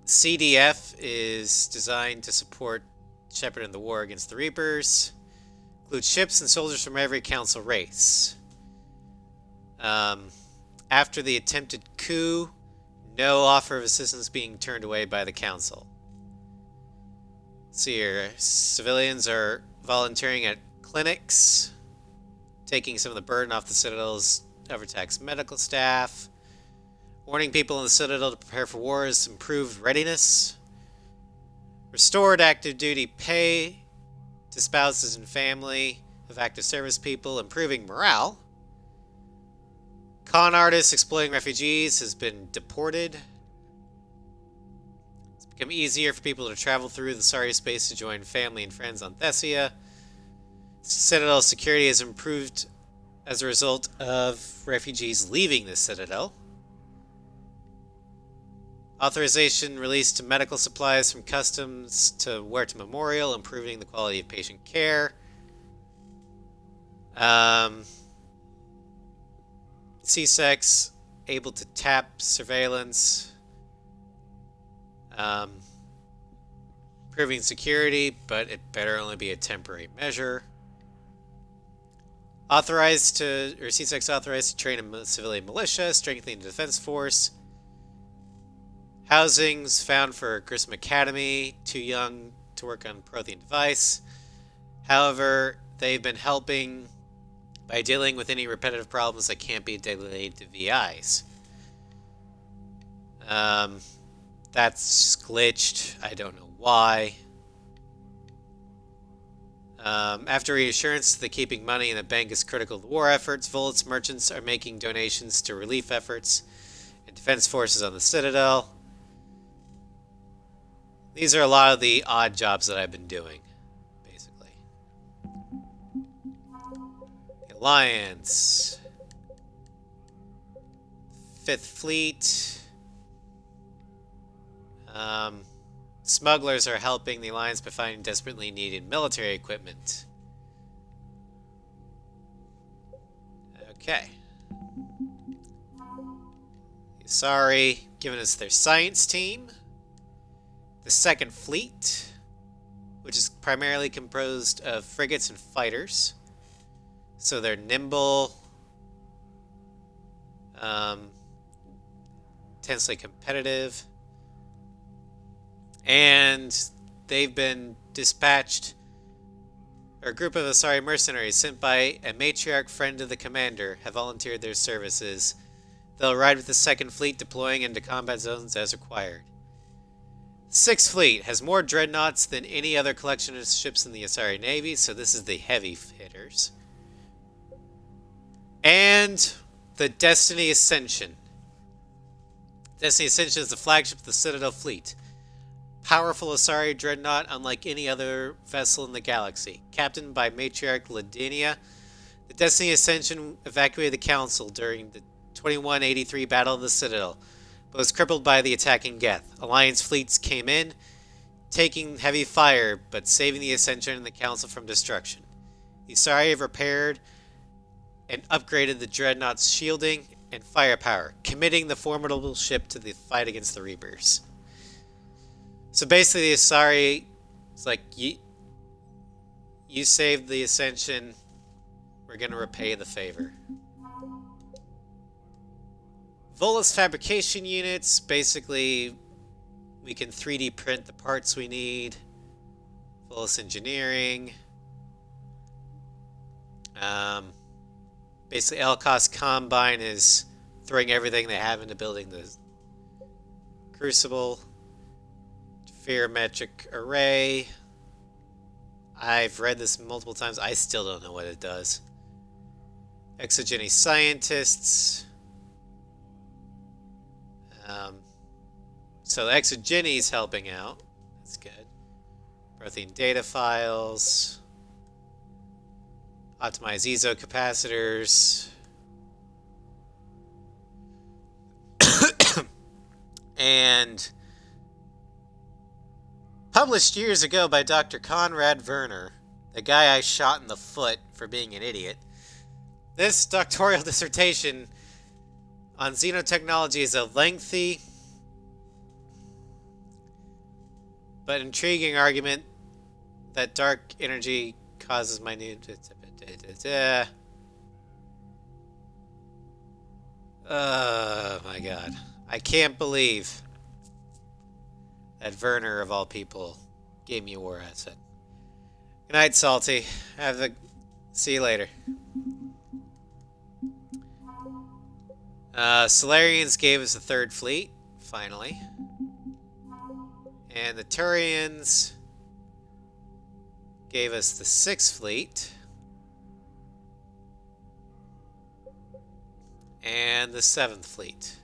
CDF is designed to support Shepard in the war against the Reapers. Includes ships and soldiers from every council race. After the attempted coup, no offer of assistance being turned away by the council. Let's see here. Civilians are volunteering at clinics, taking some of the burden off the Citadel's overtaxed medical staff. Warning people in the Citadel to prepare for wars, improved readiness. Restored active duty pay to spouses and family of active service people, improving morale. Con artists exploiting refugees has been deported. It's become easier for people to travel through the Sorry space to join family and friends on Thessia. Citadel security has improved as a result of refugees leaving the Citadel. Authorization released to medical supplies from Customs to Huerta Memorial, improving the quality of patient care. CSEC able to tap surveillance. Improving security, but it better only be a temporary measure. CSEC authorized to train a civilian militia, strengthening the defense force. Housings found for Grissom Academy, too young to work on Prothean device. However, they've been helping by dealing with any repetitive problems that can't be delayed to VIs. That's glitched. I don't know why. After reassurance that keeping money in the bank is critical to war efforts, Volit's merchants are making donations to relief efforts and defense forces on the Citadel. These are a lot of the odd jobs that I've been doing, basically. Alliance. Fifth Fleet. Smugglers are helping the Alliance by finding desperately needed military equipment. Okay. Sorry, giving us their science team. The Second Fleet, which is primarily composed of frigates and fighters. So they're nimble, intensely competitive, and they've been dispatched, or a group of Asari mercenaries sent by a matriarch friend of the commander have volunteered their services. They'll ride with the Second Fleet, deploying into combat zones as required. Sixth Fleet has more dreadnoughts than any other collection of ships in the Asari Navy, so this is the heavy hitters. And the Destiny Ascension. Destiny Ascension is the flagship of the Citadel Fleet. Powerful Asari dreadnought unlike any other vessel in the galaxy. Captained by Matriarch Ladinia, the Destiny Ascension evacuated the Council during the 2183 Battle of the Citadel, but was crippled by the attacking Geth. Alliance fleets came in, taking heavy fire, but saving the Ascension and the Council from destruction. The Asari have repaired and upgraded the Dreadnought's shielding and firepower, committing the formidable ship to the fight against the Reapers. So basically, the Asari, it's like, you saved the Ascension, we're going to repay the favor. Volus fabrication units, basically, we can 3D print the parts we need. Volus engineering. Basically, Elkos Combine is throwing everything they have into building the Crucible. Ferrometric Array. I've read this multiple times. I still don't know what it does. Exogeny Scientists. So the Exogeni's helping out. That's good. Protein data files. Optimize ESO capacitors. And published years ago by Dr. Conrad Werner, the guy I shot in the foot for being an idiot. This doctoral dissertation on xenotechnology is a lengthy but intriguing argument that dark energy causes minute... Oh my god. I can't believe that Werner, of all people, gave me a war asset. Good night, Salty. See you later. Solarians gave us the 3rd fleet, finally. And the Turians gave us the 6th fleet. And the 7th fleet.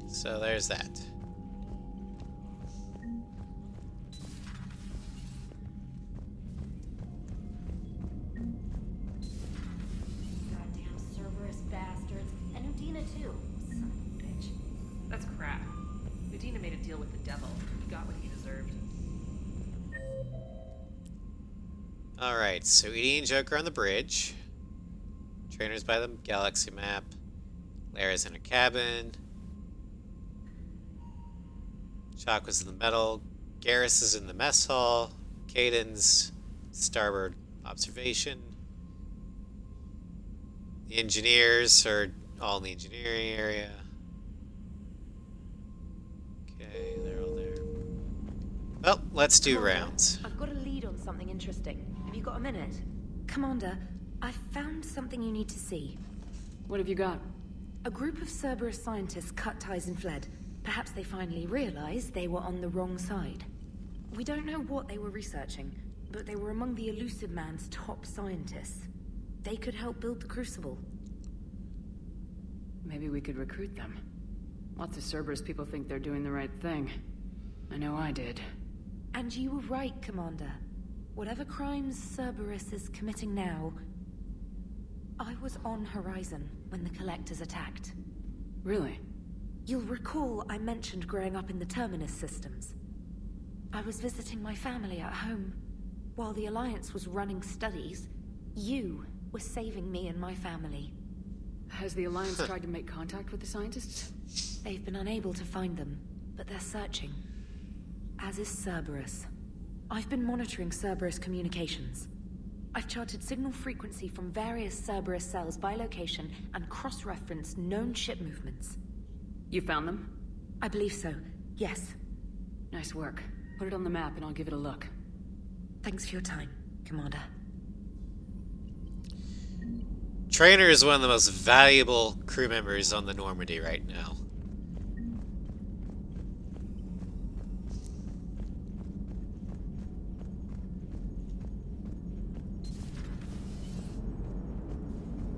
So there's that.
Goddamn Cerberus bastards. And Udina too. Son of a bitch.
That's crap. Medina made a deal with the devil. He got what he deserved.
Alright, so Edie and Joker on the bridge. Trainers by the galaxy map. Lara's in her cabin. Shock was in the metal. Garrus is in the mess hall. Caden's starboard observation. The engineers are all in the engineering area. Okay, they're all there. Well, let's do rounds.
I've got a lead on something interesting. Have you got a minute?
Commander, I've found something you need to see.
What have you got?
A group of Cerberus scientists cut ties and fled. Perhaps they finally realized they were on the wrong side. We don't know what they were researching, but they were among the Elusive Man's top scientists. They could help build the Crucible.
Maybe we could recruit them. Lots of Cerberus people think they're doing the right thing. I know I did.
And you were right, Commander. Whatever crimes Cerberus is committing now, I was on Horizon when the Collectors attacked.
Really?
You'll recall I mentioned growing up in the Terminus systems. I was visiting my family at home. While the Alliance was running studies, you were saving me and my family.
Has the Alliance tried to make contact with the scientists?
They've been unable to find them, but they're searching. As is Cerberus. I've been monitoring Cerberus communications. I've charted signal frequency from various Cerberus cells by location and cross-referenced known ship movements.
You found them?
I believe so, yes.
Nice work. Put it on the map and I'll give it a look.
Thanks for your time, Commander.
Trainer is one of the most valuable crew members on the Normandy right now.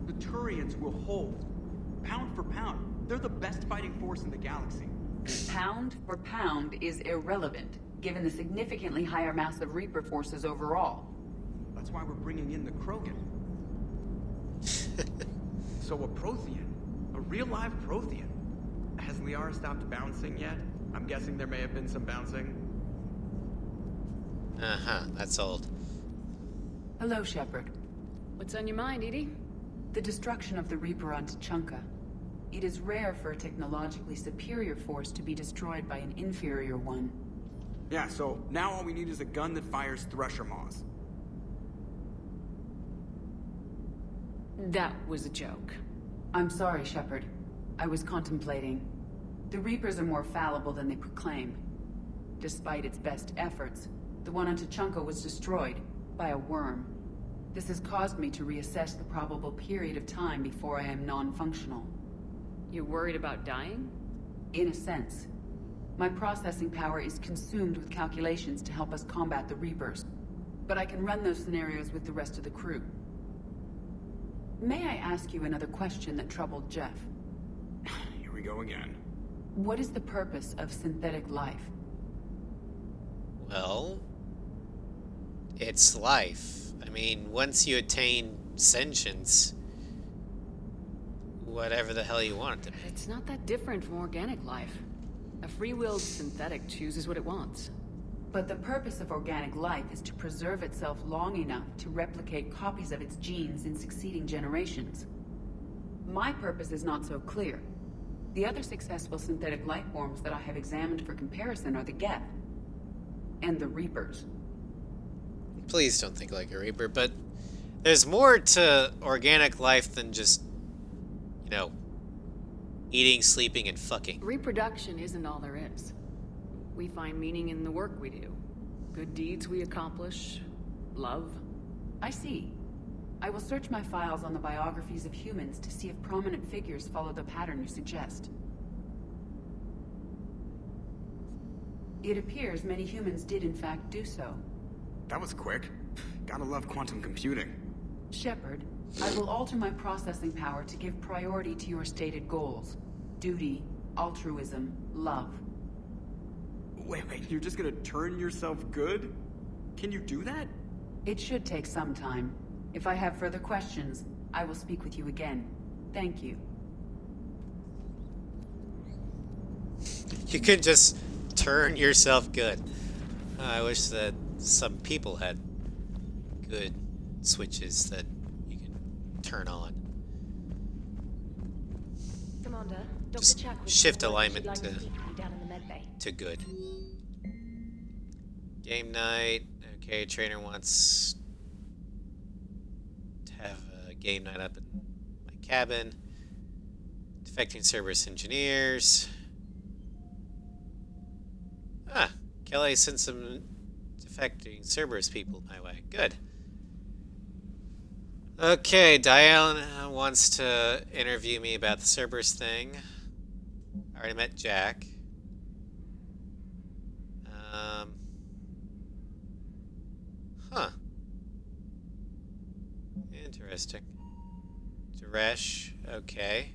The Turians will hold. Pound for pound. They're the best fighting force in the galaxy.
Pound for pound is irrelevant, given the significantly higher mass of Reaper forces overall.
That's why we're bringing in the Krogan. So a Prothean. A real live Prothean. Has Liara stopped bouncing yet? I'm guessing there may have been some bouncing.
Uh-huh, that's old.
Hello, Shepard.
What's on your mind, Edie?
The destruction of the Reaper on Tuchanka. It is rare for a technologically superior force to be destroyed by an inferior one.
Yeah, so now all we need is a gun that fires Thresher Maws.
That was a joke.
I'm sorry, Shepard. I was contemplating. The Reapers are more fallible than they proclaim. Despite its best efforts, the one on Tuchanka was destroyed by a worm. This has caused me to reassess the probable period of time before I am non-functional.
You're worried about dying?
In a sense. My processing power is consumed with calculations to help us combat the Reapers. But I can run those scenarios with the rest of the crew. May I ask you another question that troubled Jeff?
go again.
What is the purpose of synthetic life?
Well, it's life. I mean, once you attain sentience, whatever the hell you want it to be.
It's not that different from organic life. A free-willed synthetic chooses what it wants.
But the purpose of organic life is to preserve itself long enough to replicate copies of its genes in succeeding generations. My purpose is not so clear. The other successful synthetic life forms that I have examined for comparison are the Geth and the Reapers.
Please don't think like a Reaper, but there's more to organic life than just, you know, eating, sleeping, and fucking.
Reproduction isn't all there is. We find meaning in the work we do. Good deeds we accomplish. Love.
I see. I will search my files on the biographies of humans to see if prominent figures follow the pattern you suggest. It appears many humans did in fact do so.
That was quick. Gotta love quantum computing.
Shepard, I will alter my processing power to give priority to your stated goals. Duty, altruism, love.
Wait, you're just gonna turn yourself good? Can you do that?
It should take some time. If I have further questions, I will speak with you again. Thank you.
You can just turn yourself good. I wish that some people had good switches that you can turn on.
Commander, Dr.
Just
Chack was
shift
told
alignment
she'd like
to-
speak with you down in the med bay.
To good. Game night. Okay, trainer wants to have a game night up in my cabin. Defecting Cerberus engineers. Ah, Kelly sent some defecting Cerberus people my way. Good. Okay, Diana wants to interview me about the Cerberus thing. I already met Jack. Huh. Interesting. Suresh, okay.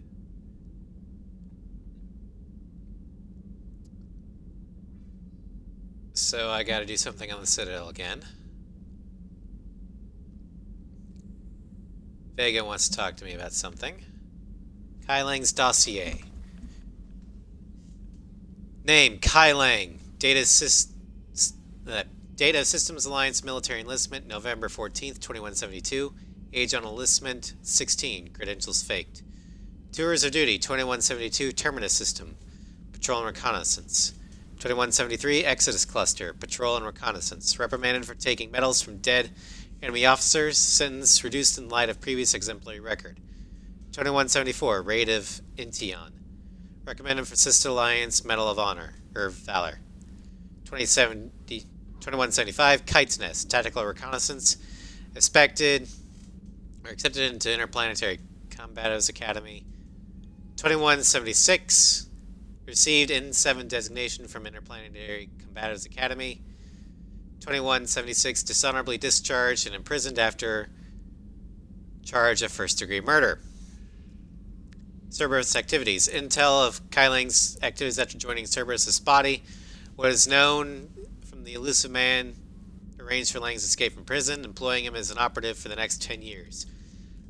So I gotta do something on the Citadel again. Vega wants to talk to me about something. Kai Lang's dossier. Name, Kai Lang. Data Systems Alliance Military Enlistment, November 14th, 2172. Age on enlistment, 16. Credentials faked. Tours of duty, 2172. Terminus System. Patrol and Reconnaissance. 2173. Exodus Cluster. Patrol and Reconnaissance. Reprimanded for taking medals from dead enemy officers. Sentence reduced in light of previous exemplary record. 2174. Raid of Intion. Recommended for Sister Alliance Medal of Honor, or Valor. 2175, Kite's Nest, Tactical Reconnaissance, accepted into Interplanetary Combatives Academy. 2176, received N7 designation from Interplanetary Combatives Academy. 2176, dishonorably discharged and imprisoned after charge of first-degree murder. Cerberus activities. Intel of Kai Lang's activities after joining Cerberus is spotty. What is known from the elusive man arranged for Lang's escape from prison, employing him as an operative for the next 10 years.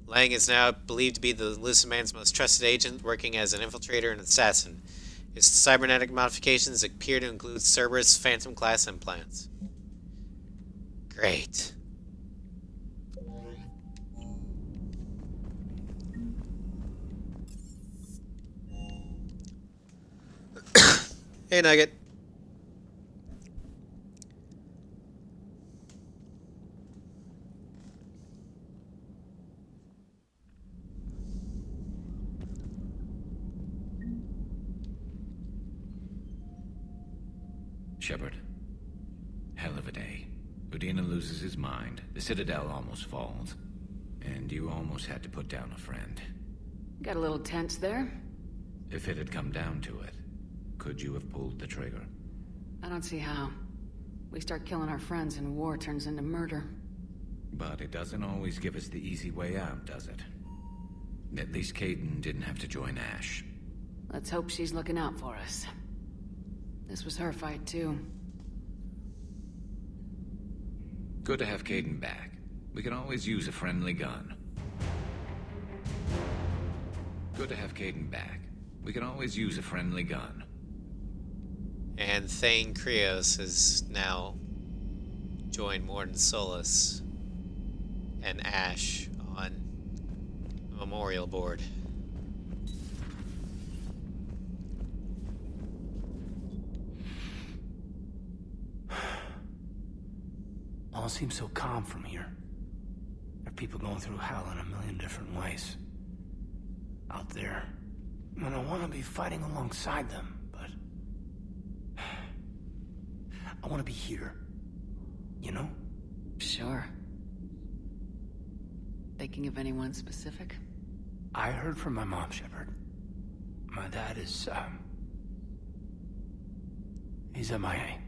Lang is now believed to be the elusive man's most trusted agent, working as an infiltrator and assassin. His cybernetic modifications appear to include Cerberus Phantom class implants. Great. Hey, Nugget.
Shepard. Hell of a day. Udina loses his mind, the Citadel almost falls, and you almost had to put down a friend.
Got a little tense there.
If it had come down to it, could you have pulled the trigger?
I don't see how. We start killing our friends and war turns into murder.
But it doesn't always give us the easy way out, does it? At least Caden didn't have to join Ash.
Let's hope she's looking out for us. This was her fight, too.
Good to have Caden back. We can always use a friendly gun. Good to have Caden back. We can always use a friendly gun.
And Thane Krios has now joined Morden Solus and Ash on the memorial board.
All seems so calm from here. There are people going through hell in a million different ways. Out there. And I want to be fighting alongside them, but... I want to be here. You know?
Sure. Thinking of anyone specific?
I heard from my mom, Shepard. My dad is, he's MIA.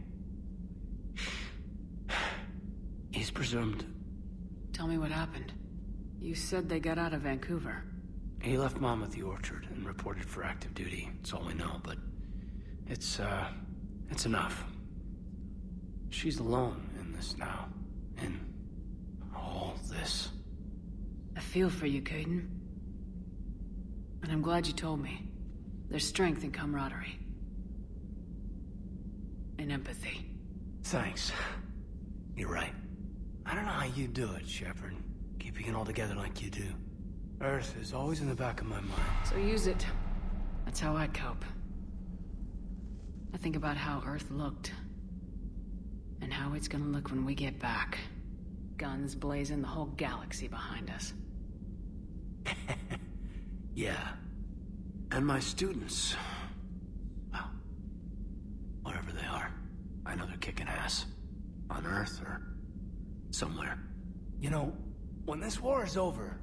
He's presumed.
Tell me what happened. You said they got out of Vancouver.
He left Mom at the orchard and reported for active duty. It's all we know, but it's enough. She's alone in this now. In all this.
I feel for you, Caden. And I'm glad you told me. There's strength in camaraderie. And empathy.
Thanks. You're right. I don't know how you do it, Shepard. Keeping it all together like you do. Earth is always in the back of my mind.
So use it. That's how I cope. I think about how Earth looked. And how it's gonna look when we get back. Guns blazing, the whole galaxy behind us.
Yeah. And my students. Well, wherever they are. I know they're kicking ass. On Earth or somewhere. You know, when this war is over,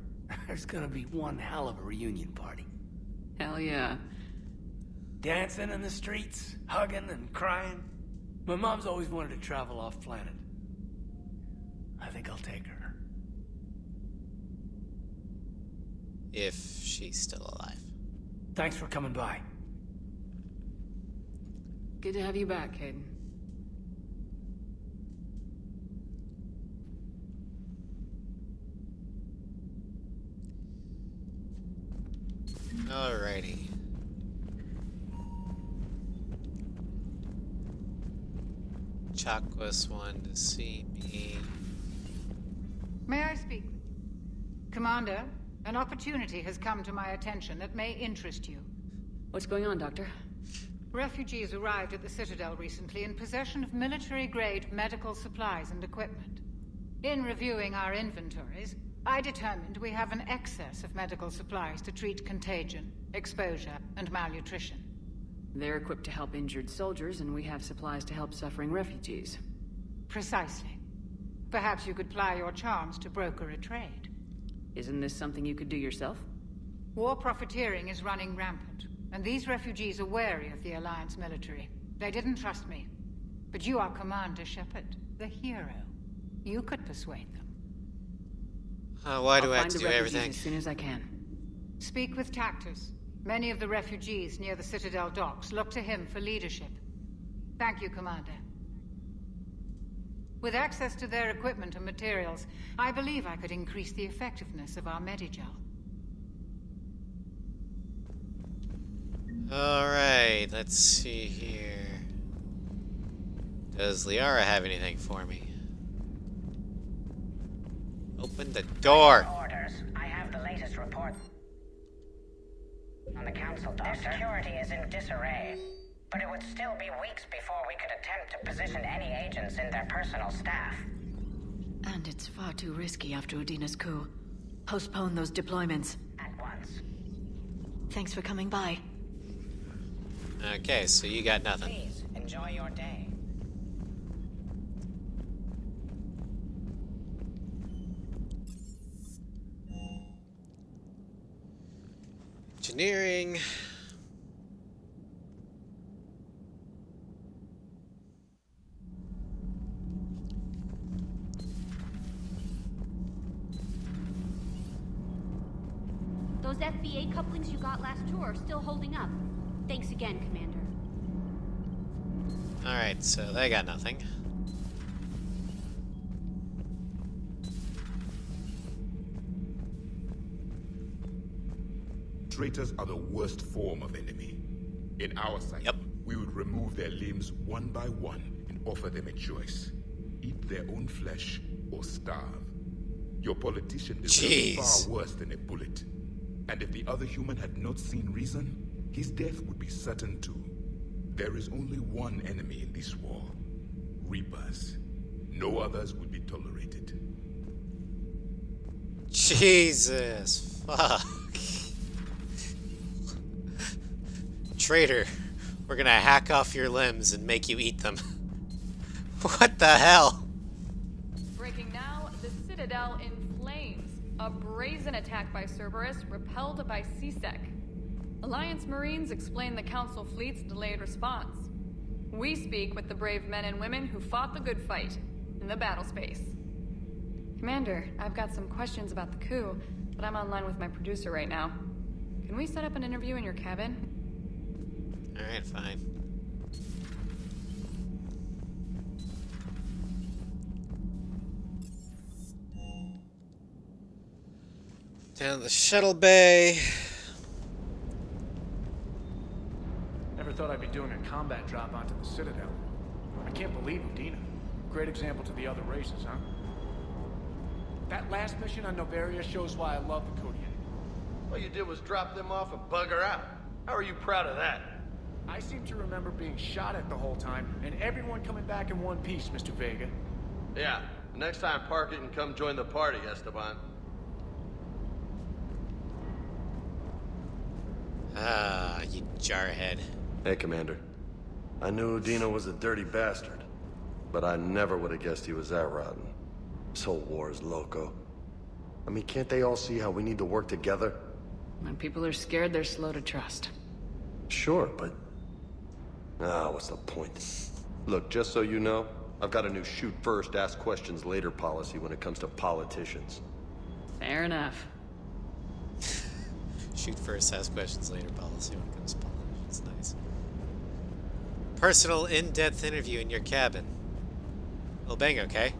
there's gonna be one hell of a reunion party.
Hell yeah.
Dancing in the streets, hugging and crying. My mom's always wanted to travel off planet. I think I'll take her.
If she's still alive.
Thanks for coming by.
Good to have you back, Caden.
Alrighty. Chakwas wanted to see me.
May I speak? Commander, an opportunity has come to my attention that may interest you.
What's going on, Doctor?
Refugees arrived at the Citadel recently in possession of military-grade medical supplies and equipment. In reviewing our inventories, I determined we have an excess of medical supplies to treat contagion, exposure, and malnutrition.
They're equipped to help injured soldiers, and we have supplies to help suffering refugees.
Precisely. Perhaps you could ply your charms to broker a trade.
Isn't this something you could do yourself?
War profiteering is running rampant, and these refugees are wary of the Alliance military. They didn't trust me. But you are Commander Shepard, the hero. You could persuade them.
Why do I
I'll
have
find
to
the
do
refugees
everything?
as soon as I can.
Speak with Tactus. Many of the refugees near the Citadel docks look to him for leadership. Thank you, Commander. With access to their equipment and materials, I believe I could increase the effectiveness of our Medigel.
Alright, let's see here. Does Liara have anything for me? Open the door!
Orders. I have the latest report on the Council, Doctor. Their security is in disarray, but it would still be weeks before we could attempt to position any agents in their personal staff.
And it's far too risky after Udina's coup. Postpone those deployments.
At once.
Thanks for coming by.
Okay, so you got nothing.
Please, enjoy your day.
Engineering.
Those FBA couplings you got last tour are still holding up. Thanks again, Commander.
Alright, so they got nothing.
Traitors are the worst form of enemy. In our sight, we would remove their limbs one by one and offer them a choice. Eat their own flesh or starve. Your politician deserves far worse than a bullet. And if the other human had not seen reason, his death would be certain too. There is only one enemy in this war. Reapers. No others would be tolerated.
Jesus. Fuck. Traitor. We're gonna hack off your limbs and make you eat them. What the hell?
Breaking now, the Citadel in flames. A brazen attack by Cerberus, repelled by CSEC. Alliance Marines explain the Council fleet's delayed response. We speak with the brave men and women who fought the good fight in the battle space. Commander, I've got some questions about the coup, but I'm online with my producer right now. Can we set up an interview in your cabin?
Alright, fine. Down to the shuttle bay.
Never thought I'd be doing a combat drop onto the Citadel. I can't believe Udina. Great example to the other races, huh? That last mission on Novaria shows why I love the Kodiak.
All you did was drop them off and bugger out. How are you proud of that?
I seem to remember being shot at the whole time, and everyone coming back in one piece, Mr. Vega.
Yeah, next time park it and come join the party, Esteban.
Ah, you jarhead.
Hey, Commander. I knew Udina was a dirty bastard, but I never would have guessed he was that rotten. This whole war is loco. I mean, can't they all see how we need to work together?
When people are scared, they're slow to trust.
Sure, but... what's the point? Look, just so you know, I've got a new shoot first, ask questions later policy when it comes to politicians.
Fair enough.
Shoot first, ask questions later policy when it comes to politics. Nice. Personal in-depth interview in your cabin. Well, bang, okay?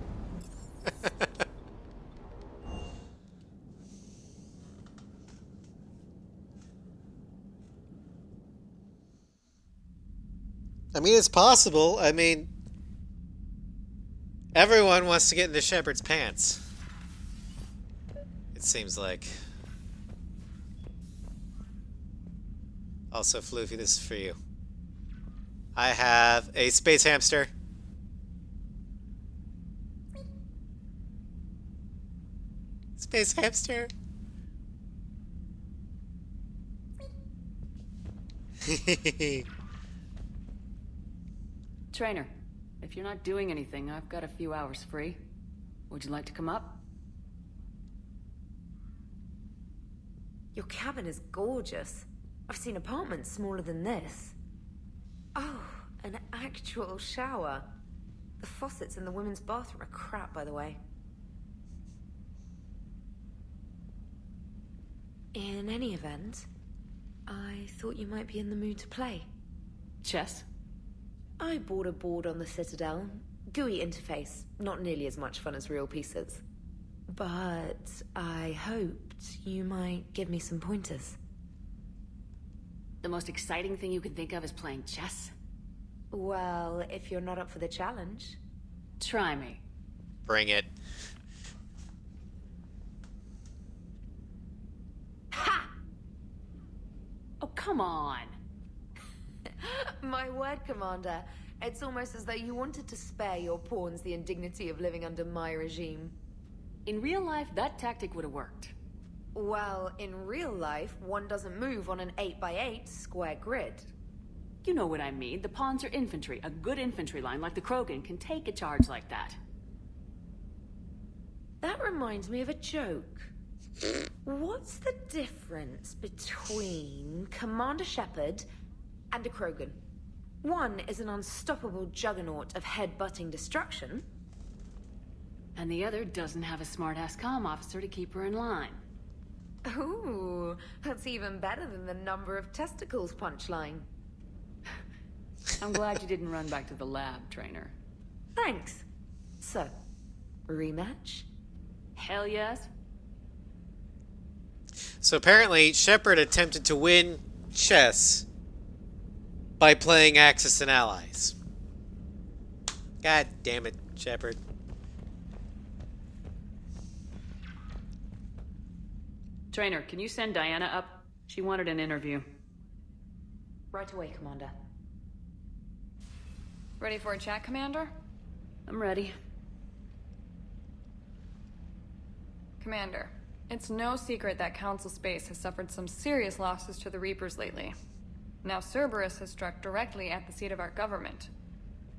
I mean, it's possible. I mean, everyone wants to get into Shepard's pants. It seems like. Also, Floofy, this is for you. I have a space hamster. Space hamster.
Trainer, if you're not doing anything, I've got a few hours free. Would you like to come up?
Your cabin is gorgeous. I've seen apartments smaller than this. Oh, an actual shower. The faucets in the women's bathroom are crap, by the way. In any event, I thought you might be in the mood to play.
Chess?
I bought a board on the Citadel. GUI interface. Not nearly as much fun as real pieces. But I hoped you might give me some pointers.
The most exciting thing you can think of is playing chess?
Well, if you're not up for the challenge.
Try me.
Bring it.
Ha! Oh, come on.
My word, Commander. It's almost as though you wanted to spare your pawns the indignity of living under my regime.
In real life, that tactic would have worked.
Well, in real life, one doesn't move on an 8x8 square grid.
You know what I mean. The pawns are infantry. A good infantry line like the Krogan can take a charge like that.
That reminds me of a joke. What's the difference between Commander Shepard and a Krogan? One is an unstoppable juggernaut of head-butting destruction.
And the other doesn't have a smart-ass comm officer to keep her in line.
Ooh, that's even better than the number of testicles punchline.
I'm glad you didn't run back to the lab, Trainer.
Thanks. So, rematch?
Hell yes.
So apparently, Shepard attempted to win chess by playing Axis and Allies. God damn it, Shepard.
Trainer, can you send Diana up? She wanted an interview.
Right away, Commander.
Ready for a chat, Commander?
I'm ready.
Commander, it's no secret that Council Space has suffered some serious losses to the Reapers lately. Now Cerberus has struck directly at the seat of our government.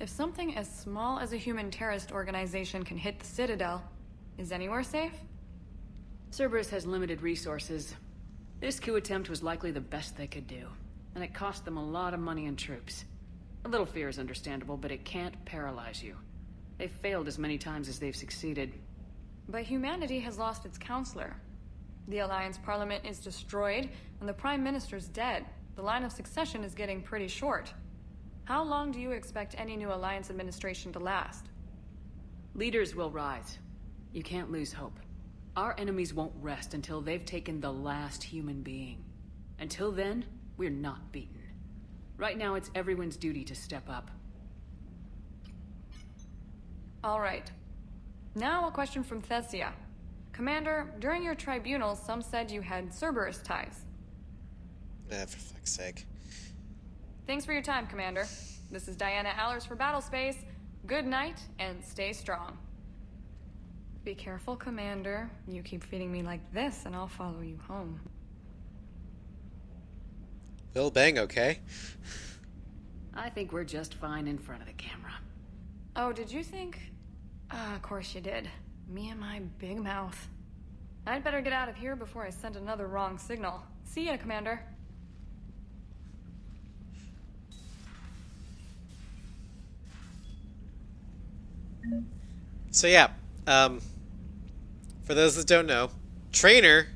If something as small as a human terrorist organization can hit the Citadel, is anywhere safe?
Cerberus has limited resources. This coup attempt was likely the best they could do, and it cost them a lot of money and troops. A little fear is understandable, but it can't paralyze you. They've failed as many times as they've succeeded.
But humanity has lost its counselor. The Alliance Parliament is destroyed, and the Prime Minister's dead. The line of succession is getting pretty short. How long do you expect any new Alliance administration to last?
Leaders will rise. You can't lose hope. Our enemies won't rest until they've taken the last human being. Until then, we're not beaten. Right now, it's everyone's duty to step up.
All right. Now a question from Thessia. Commander, during your tribunal, some said you had Cerberus ties.
For fuck's sake.
Thanks for your time, Commander. This is Diana Allers for Battlespace. Good night, and stay strong. Be careful, Commander. You keep feeding me like this, and I'll follow you home.
Bill Bang, okay?
I think we're just fine in front of the camera.
Oh, did you think? Of course you did. Me and my big mouth. I'd better get out of here before I send another wrong signal. See ya, Commander.
So yeah, for those that don't know, Trainer,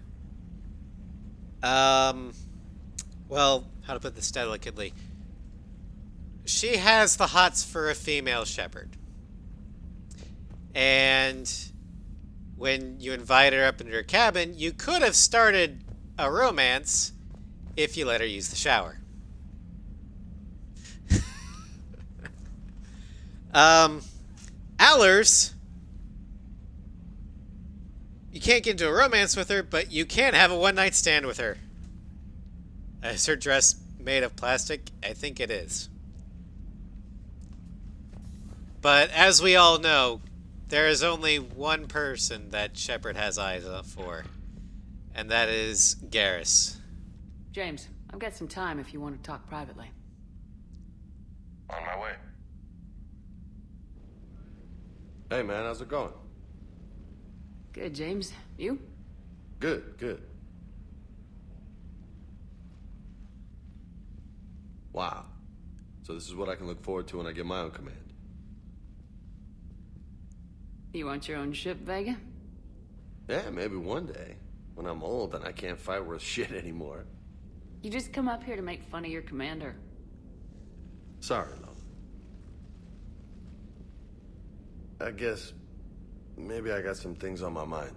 well, how to put this delicately, she has the hots for a female Shepard. And when you invite her up into her cabin, you could have started a romance if you let her use the shower. Allers, you can't get into a romance with her, but you can have a one-night stand with her. Is her dress made of plastic? I think it is. But as we all know, there is only one person that Shepard has eyes up for, and that is Garrus.
James, I've got some time if you want to talk privately.
On my way. Hey man, how's it going?
Good, James. You?
Good, good. Wow. So this is what I can look forward to when I get my own command.
You want your own ship, Vega?
Yeah, maybe one day. When I'm old and I can't fight worth shit anymore.
You just come up here to make fun of your commander.
Sorry, love. I guess maybe I got some things on my mind.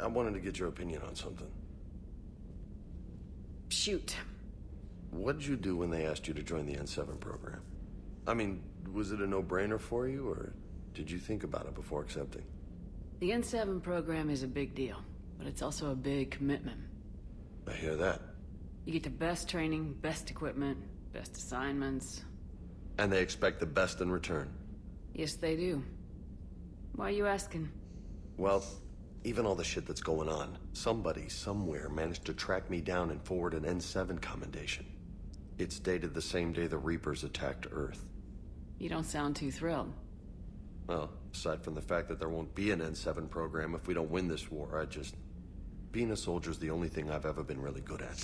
I wanted to get your opinion on something.
Shoot.
What did you do when they asked you to join the N7 program? I mean, was it a no-brainer for you, or did you think about it before accepting?
The N7 program is a big deal, but it's also a big commitment.
I hear that.
You get the best training, best equipment, best assignments.
And they expect the best in return.
Yes, they do. Why are you asking?
Well, even all the shit that's going on, somebody somewhere managed to track me down and forward an N7 commendation. It's dated the same day the Reapers attacked Earth.
You don't sound too thrilled.
Well, aside from the fact that there won't be an N7 program if we don't win this war, being a soldier's the only thing I've ever been really good at.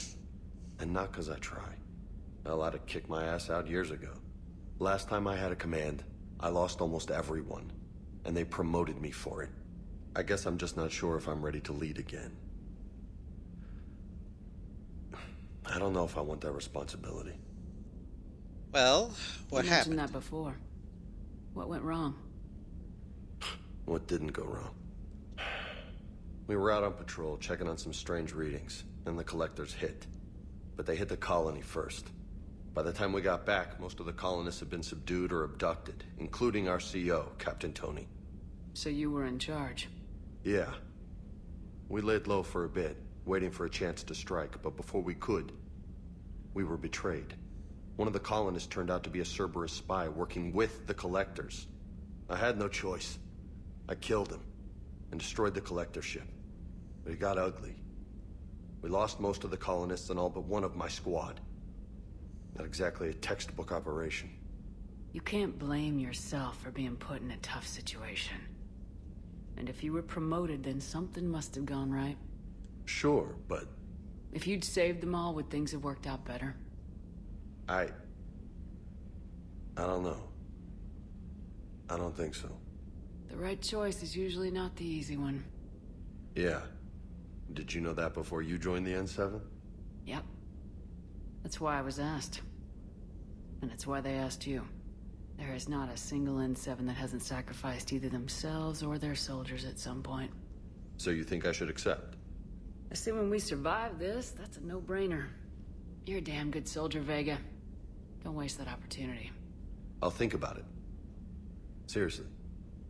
And not because I try. Hell, I'd have kicked my ass out years ago. Last time I had a command, I lost almost everyone, and they promoted me for it. I guess I'm just not sure if I'm ready to lead again. I don't know if I want that responsibility.
Well, what
You
happened?
mentioned that before. What went wrong?
What didn't go wrong? We were out on patrol, checking on some strange readings, and the collectors hit. But they hit the colony first. By the time we got back, most of the colonists had been subdued or abducted, including our CO, Captain Tony.
So you were in charge?
Yeah. We laid low for a bit, waiting for a chance to strike, but before we could, we were betrayed. One of the colonists turned out to be a Cerberus spy working with the collectors. I had no choice. I killed him and destroyed the collector ship. But it got ugly. We lost most of the colonists and all but one of my squad. Not exactly a textbook operation.
You can't blame yourself for being put in a tough situation. And if you were promoted, then something must have gone right.
Sure, but...
If you'd saved them all, would things have worked out better?
I don't know. I don't think so.
The right choice is usually not the easy one.
Yeah. Did you know that before you joined the N7?
Yep. That's why I was asked. And it's why they asked you. There is not a single N7 that hasn't sacrificed either themselves or their soldiers at some point.
So you think I should accept?
Assuming we survive this, that's a no-brainer. You're a damn good soldier, Vega. Don't waste that opportunity.
I'll think about it. Seriously.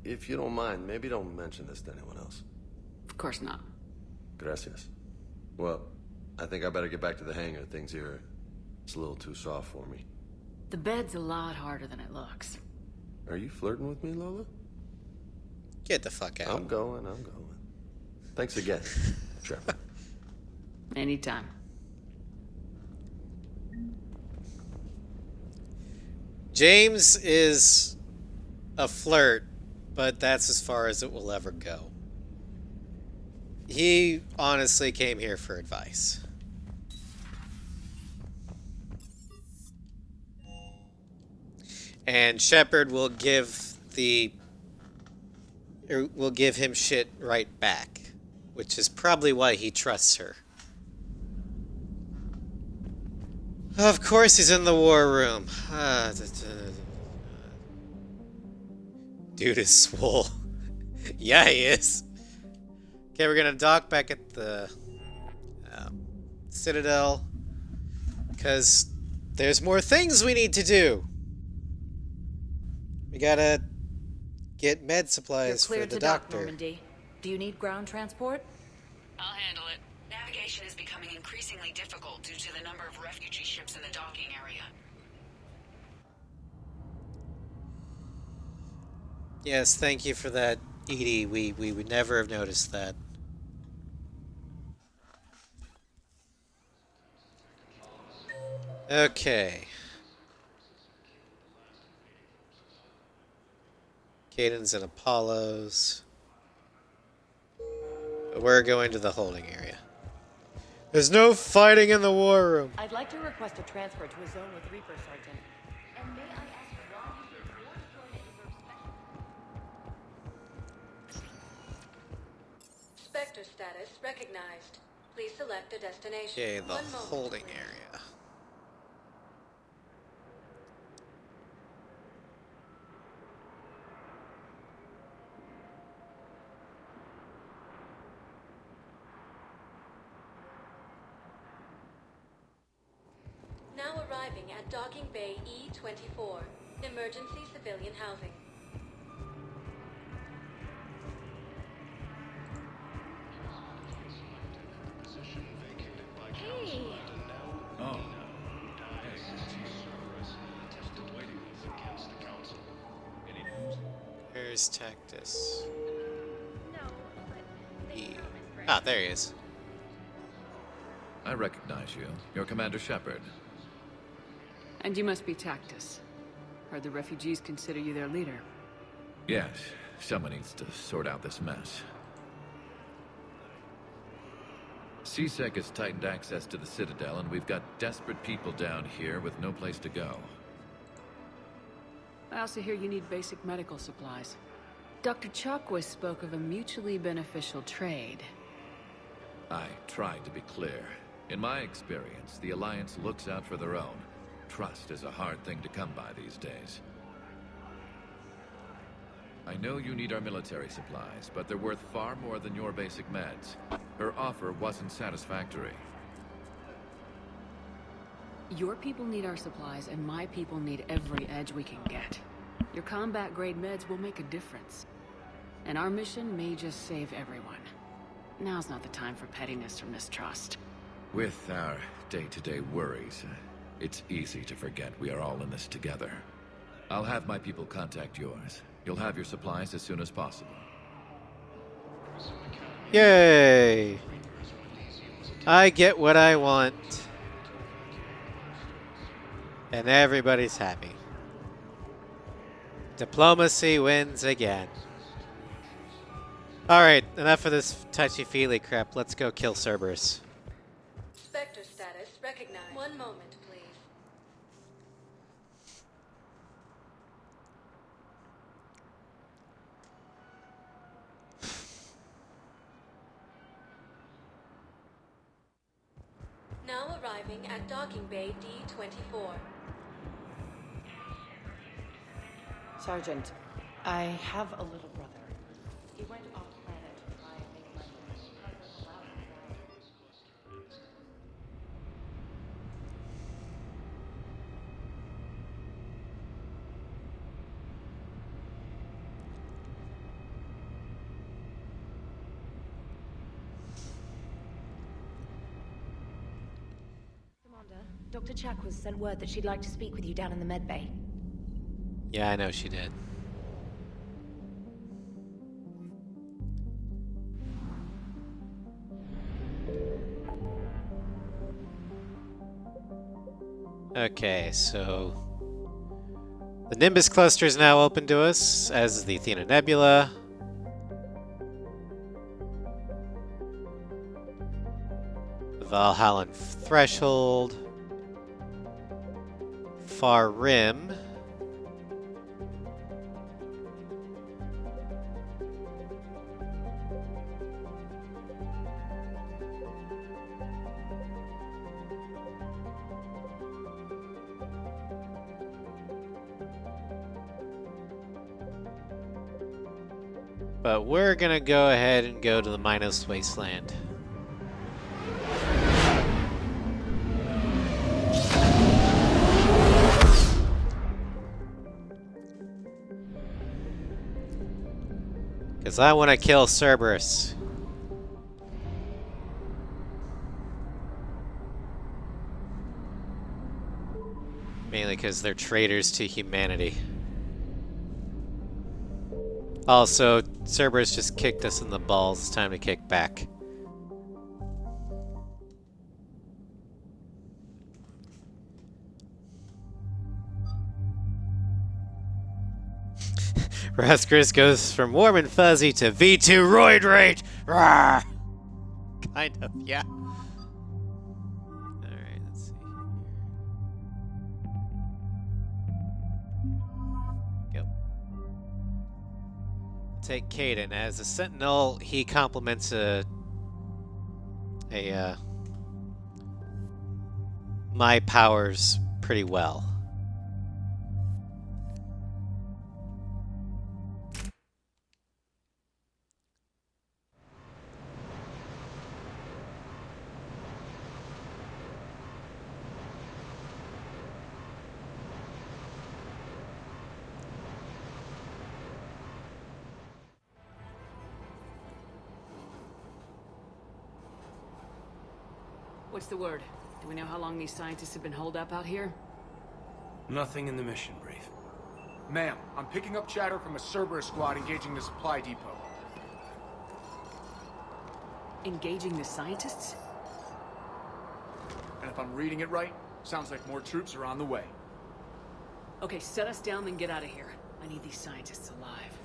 If you don't mind, maybe don't mention this to anyone else.
Of course not.
Gracias. Well, I think I better get back to the hangar. Things here, it's a little too soft for me.
The bed's a lot harder than it looks.
Are you flirting with me, Lola?
Get the fuck out.
I'm going. Thanks again, Shepard.
Anytime.
James is a flirt, but that's as far as it will ever go. He honestly came here for advice. And Shepard will give him shit right back, which is probably why he trusts her. Of course he's in the war room. Dude is swole. Yeah, he is. Okay, we're gonna dock back at the Citadel, because there's more things we need to do. We gotta get med supplies for the doctor.
Normandy. Do you need ground transport?
I'll handle it. Navigation is becoming increasingly difficult due to the number of refugee ships in the docking area.
Yes, thank you for that, Edie. We would never have noticed that. Okay. Cadence and Apollos. We're going to the holding area. There's no fighting in the war room.
I'd like to request a transfer to a zone with Reaper, Sergeant.
And may I ask why you did your deployment reserve special?
Spectre status recognized. Please select a destination.
Okay, the
1 moment,
holding
please.
area.
Now arriving at Docking Bay E-24, emergency civilian housing.
Hey!
Oh.
Where's Tactus?
No, but
E. Ah, there he is.
I recognize you. You're Commander Shepard.
And you must be Tactus. Heard the refugees consider you their leader.
Yes, someone needs to sort out this mess. CSEC has tightened access to the Citadel, and we've got desperate people down here with no place to go.
I also hear you need basic medical supplies. Dr. Chakwas spoke of a mutually beneficial trade.
I tried to be clear. In my experience, the Alliance looks out for their own.
trust is a hard thing to come by these days. I know you need our military supplies, but they're worth far more than your basic meds. Her offer wasn't satisfactory.
Your people need our supplies, and my people need every edge we can get. Your combat-grade meds will make a difference. And our mission may just save everyone. Now's not the time for pettiness or mistrust.
With our day-to-day worries, it's easy to forget we are all in this together. I'll have my people contact yours. You'll have your supplies as soon as possible.
Yay! I get what I want. And everybody's happy. Diplomacy wins again. Alright, enough of this touchy-feely crap. Let's go kill Cerberus.
Spectre status recognized. One moment, please. Now arriving at docking bay D-24.
Sergeant, I have a little brother. He went off planet to try and make money.
Commander, Dr. Chakwas sent word that she'd like to speak with you down in the med bay.
Yeah, I know she did. Okay, so the Nimbus cluster is now open to us, as is the Athena Nebula. The Valhallan Threshold. Far Rim. But we're gonna go ahead and go to the Minos Wasteland. Because I want to kill Cerberus. Mainly because they're traitors to humanity. Also, Cerberus just kicked us in the balls. It's time to kick back. Rascus goes from warm and fuzzy to V2 roid rage! Rawr! Kind of, yeah. Alright, let's see. Go. Take Caden. As a Sentinel, he complements my powers pretty well.
What's the word? Do we know how long these scientists have been holed up out here?
Nothing in the mission brief.
Ma'am, I'm picking up chatter from a Cerberus squad engaging the supply depot.
Engaging the scientists?
And if I'm reading it right, sounds like more troops are on the way.
Okay, set us down, then get out of here. I need these scientists alive.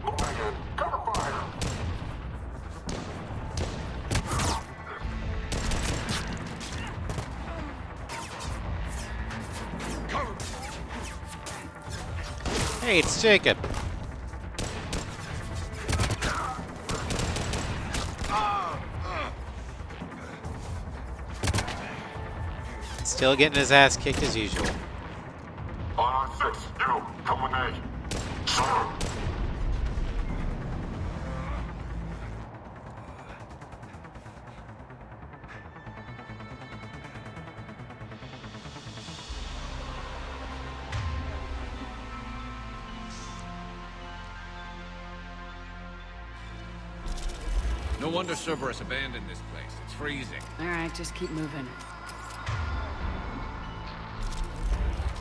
Moving in. Go!
Hey, it's Jacob. Still getting his ass kicked as usual.
On 6, you, come with me. Sir!
No wonder Cerberus abandoned this place. It's freezing.
Alright, just keep moving.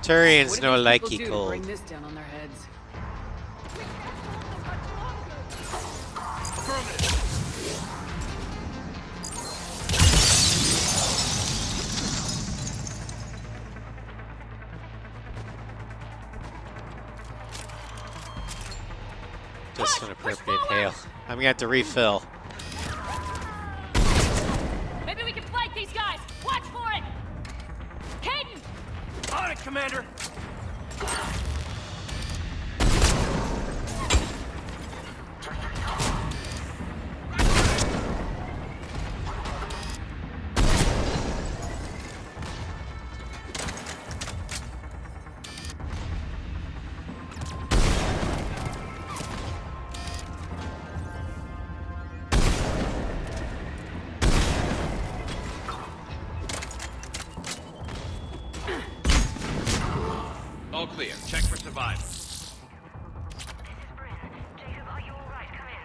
Turians no
What do
likey
these people do to
cold.
bring this down on their heads?
Just an appropriate hail. I'm gonna have to refill.
Maybe we can flank these guys! Watch for it! Caden!
On it, Commander!
All clear. Check for survivors.
This is Bryn. Jacob, are you alright? Come in.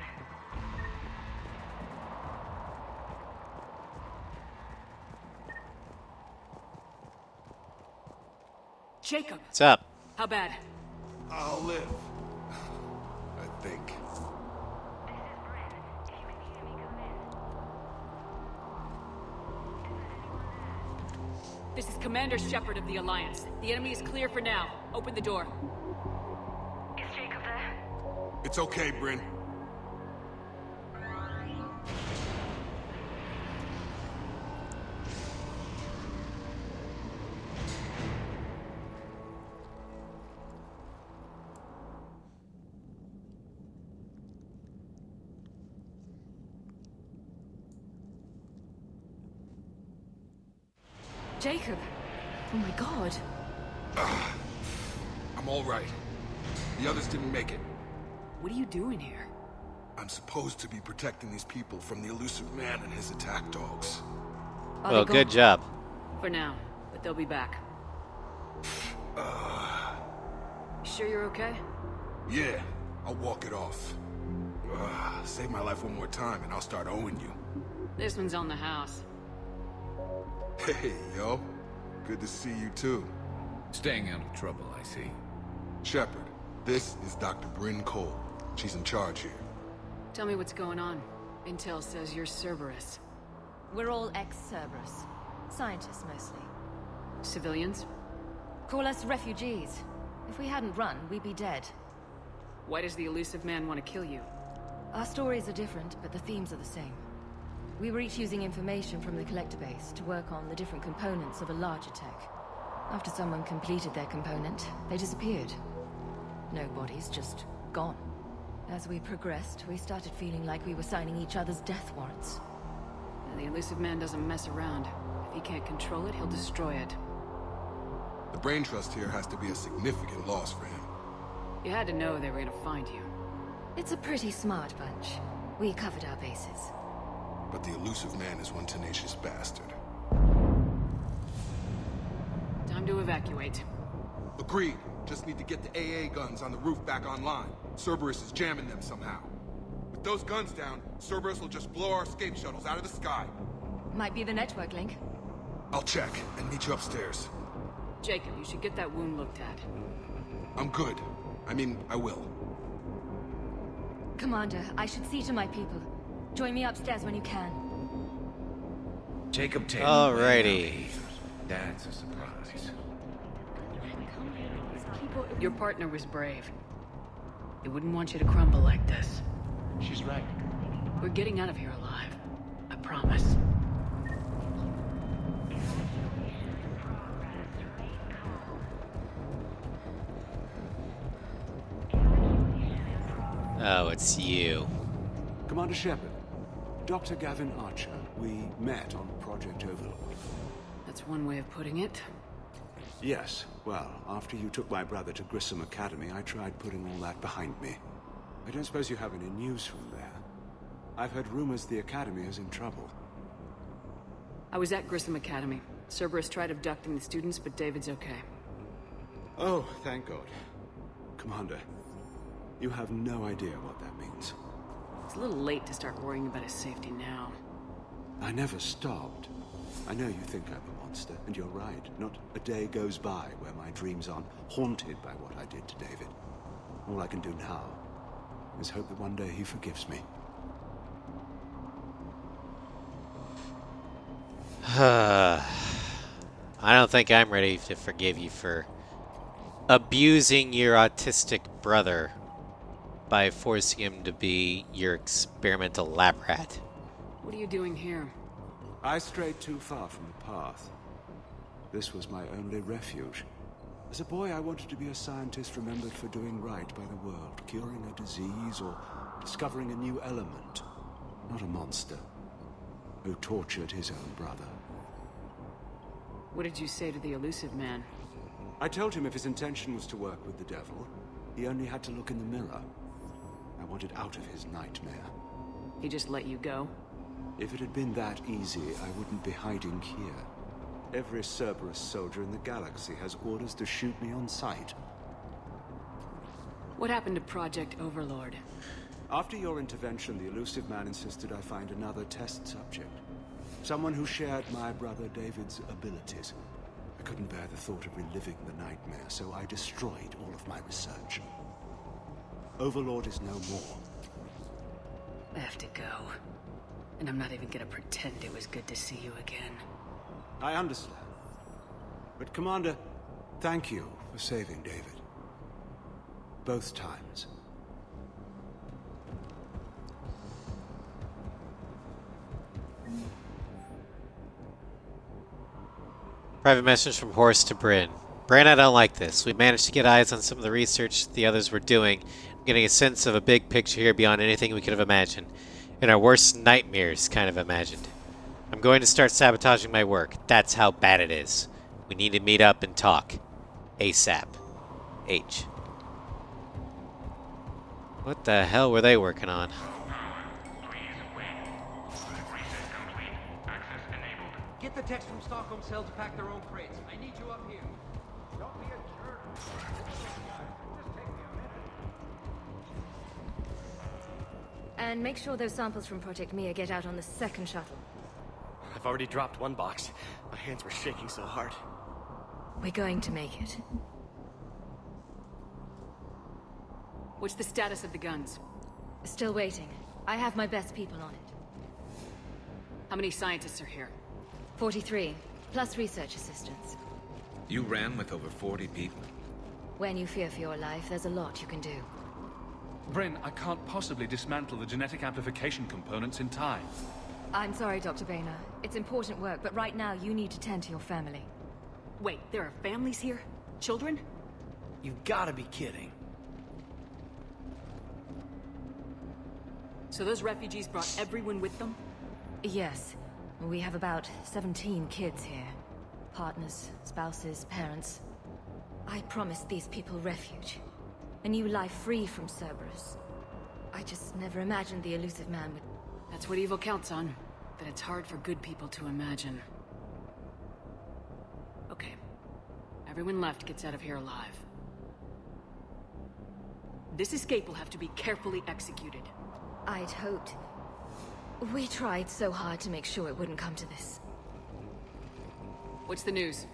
Jacob!
What's up?
How bad?
I'll live. I think.
This is Commander Shepard of the Alliance. The enemy is clear for now. Open the door.
Is Jacob there?
It's okay, Bryn.
Jacob! Oh my god.
I'm all right. The others didn't make it.
What are you doing here?
I'm supposed to be protecting these people from the elusive man and his attack dogs.
Well, good job.
For now, but they'll be back. Sure you're okay?
Yeah, I'll walk it off. Save my life one more time and I'll start owing you.
This one's on the house.
Hey, yo. Good to see you too.
Staying out of trouble, I see.
Shepard, this is Dr. Bryn Cole. She's in charge here.
Tell me what's going on. Intel says you're Cerberus.
We're all ex-Cerberus. Scientists, mostly.
Civilians?
Call us refugees. If we hadn't run, we'd be dead.
Why does the elusive man want to kill you?
Our stories are different, but the themes are the same. We were each using information from the collector base to work on the different components of a larger tech. After someone completed their component, they disappeared. No bodies, just gone. As we progressed, we started feeling like we were signing each other's death warrants.
The elusive man doesn't mess around. If he can't control it, he'll destroy it.
The brain trust here has to be a significant loss for him.
You had to know they were gonna find you.
It's a pretty smart bunch. We covered our bases.
But the elusive man is one tenacious bastard.
Time to evacuate.
Agreed. Just need to get the AA guns on the roof back online. Cerberus is jamming them somehow. With those guns down, Cerberus will just blow our escape shuttles out of the sky.
Might be the network link.
I'll check and meet you upstairs.
Jacob, you should get that wound looked at.
I'm good. I mean, I will.
Commander, I should see to my people. Join me upstairs when you can.
Jacob Taylor.
Alrighty.
That's a surprise.
Your partner was brave. They wouldn't want you to crumble like this.
She's right.
We're getting out of here alive. I promise.
Oh, it's you.
Commander Shepard, Dr. Gavin Archer. We met on Project Overlord.
That's one way of putting it.
Yes, well, after you took my brother to Grissom Academy, I tried putting all that behind me. I don't suppose you have any news from there. I've heard rumors the Academy is in trouble.
I was at Grissom Academy. Cerberus tried abducting the students, but David's okay.
Oh, thank God. Commander, you have no idea what that means.
It's a little late to start worrying about his safety now.
I never stopped. I know you think I'm a monster, and you're right. Not a day goes by where my dreams aren't haunted by what I did to David. All I can do now is hope that one day he forgives me.
I don't think I'm ready to forgive you for abusing your autistic brother by forcing him to be your experimental lab rat.
What are you doing here?
I strayed too far from the path. This was my only refuge. As a boy, I wanted to be a scientist remembered for doing right by the world, curing a disease or discovering a new element. Not a monster who tortured his own brother.
What did you say to the elusive man?
I told him if his intention was to work with the devil, he only had to look in the mirror. I wanted out of his nightmare.
He just let you go?
If it had been that easy, I wouldn't be hiding here. Every Cerberus soldier in the galaxy has orders to shoot me on sight.
What happened to Project Overlord?
After your intervention, the elusive man insisted I find another test subject. Someone who shared my brother David's abilities. I couldn't bear the thought of reliving the nightmare, so I destroyed all of my research. Overlord is no more.
I have to go. And I'm not even gonna pretend it was good to see you again.
I understand. But Commander, thank you for saving David. Both times.
Private message from Horst to Bryn. Bryn, I don't like this. We managed to get eyes on some of the research the others were doing. I'm getting a sense of a big picture here beyond anything we could have imagined. In our worst nightmares, kind of imagined. I'm going to start sabotaging my work. That's how bad it is. We need to meet up and talk. ASAP. H. What the hell were they working on?
Get the text from Stockholm Cell to pack their own crates. I need you up here. Don't be a jerk. Just take me a minute.
And make sure those samples from Project Mia get out on the second shuttle.
I've already dropped one box. My hands were shaking so hard.
We're going to make it.
What's the status of the guns?
Still waiting. I have my best people on it.
How many scientists are here?
43, plus research assistants.
You ran with over 40 people.
When you fear for your life, there's a lot you can do.
Bryn, I can't possibly dismantle the genetic amplification components in time.
I'm sorry, Dr. Boehner. It's important work, but right now you need to tend to your family.
Wait, there are families here? Children?
You gotta be kidding.
So those refugees brought everyone with them?
Yes. We have about 17 kids here. Partners, spouses, parents. I promised these people refuge. A new life free from Cerberus. I just never imagined the elusive man would...
That's what evil counts on. That it's hard for good people to imagine. Okay. Everyone left gets out of here alive. This escape will have to be carefully executed.
I'd hoped. We tried so hard to make sure it wouldn't come to this.
What's the news?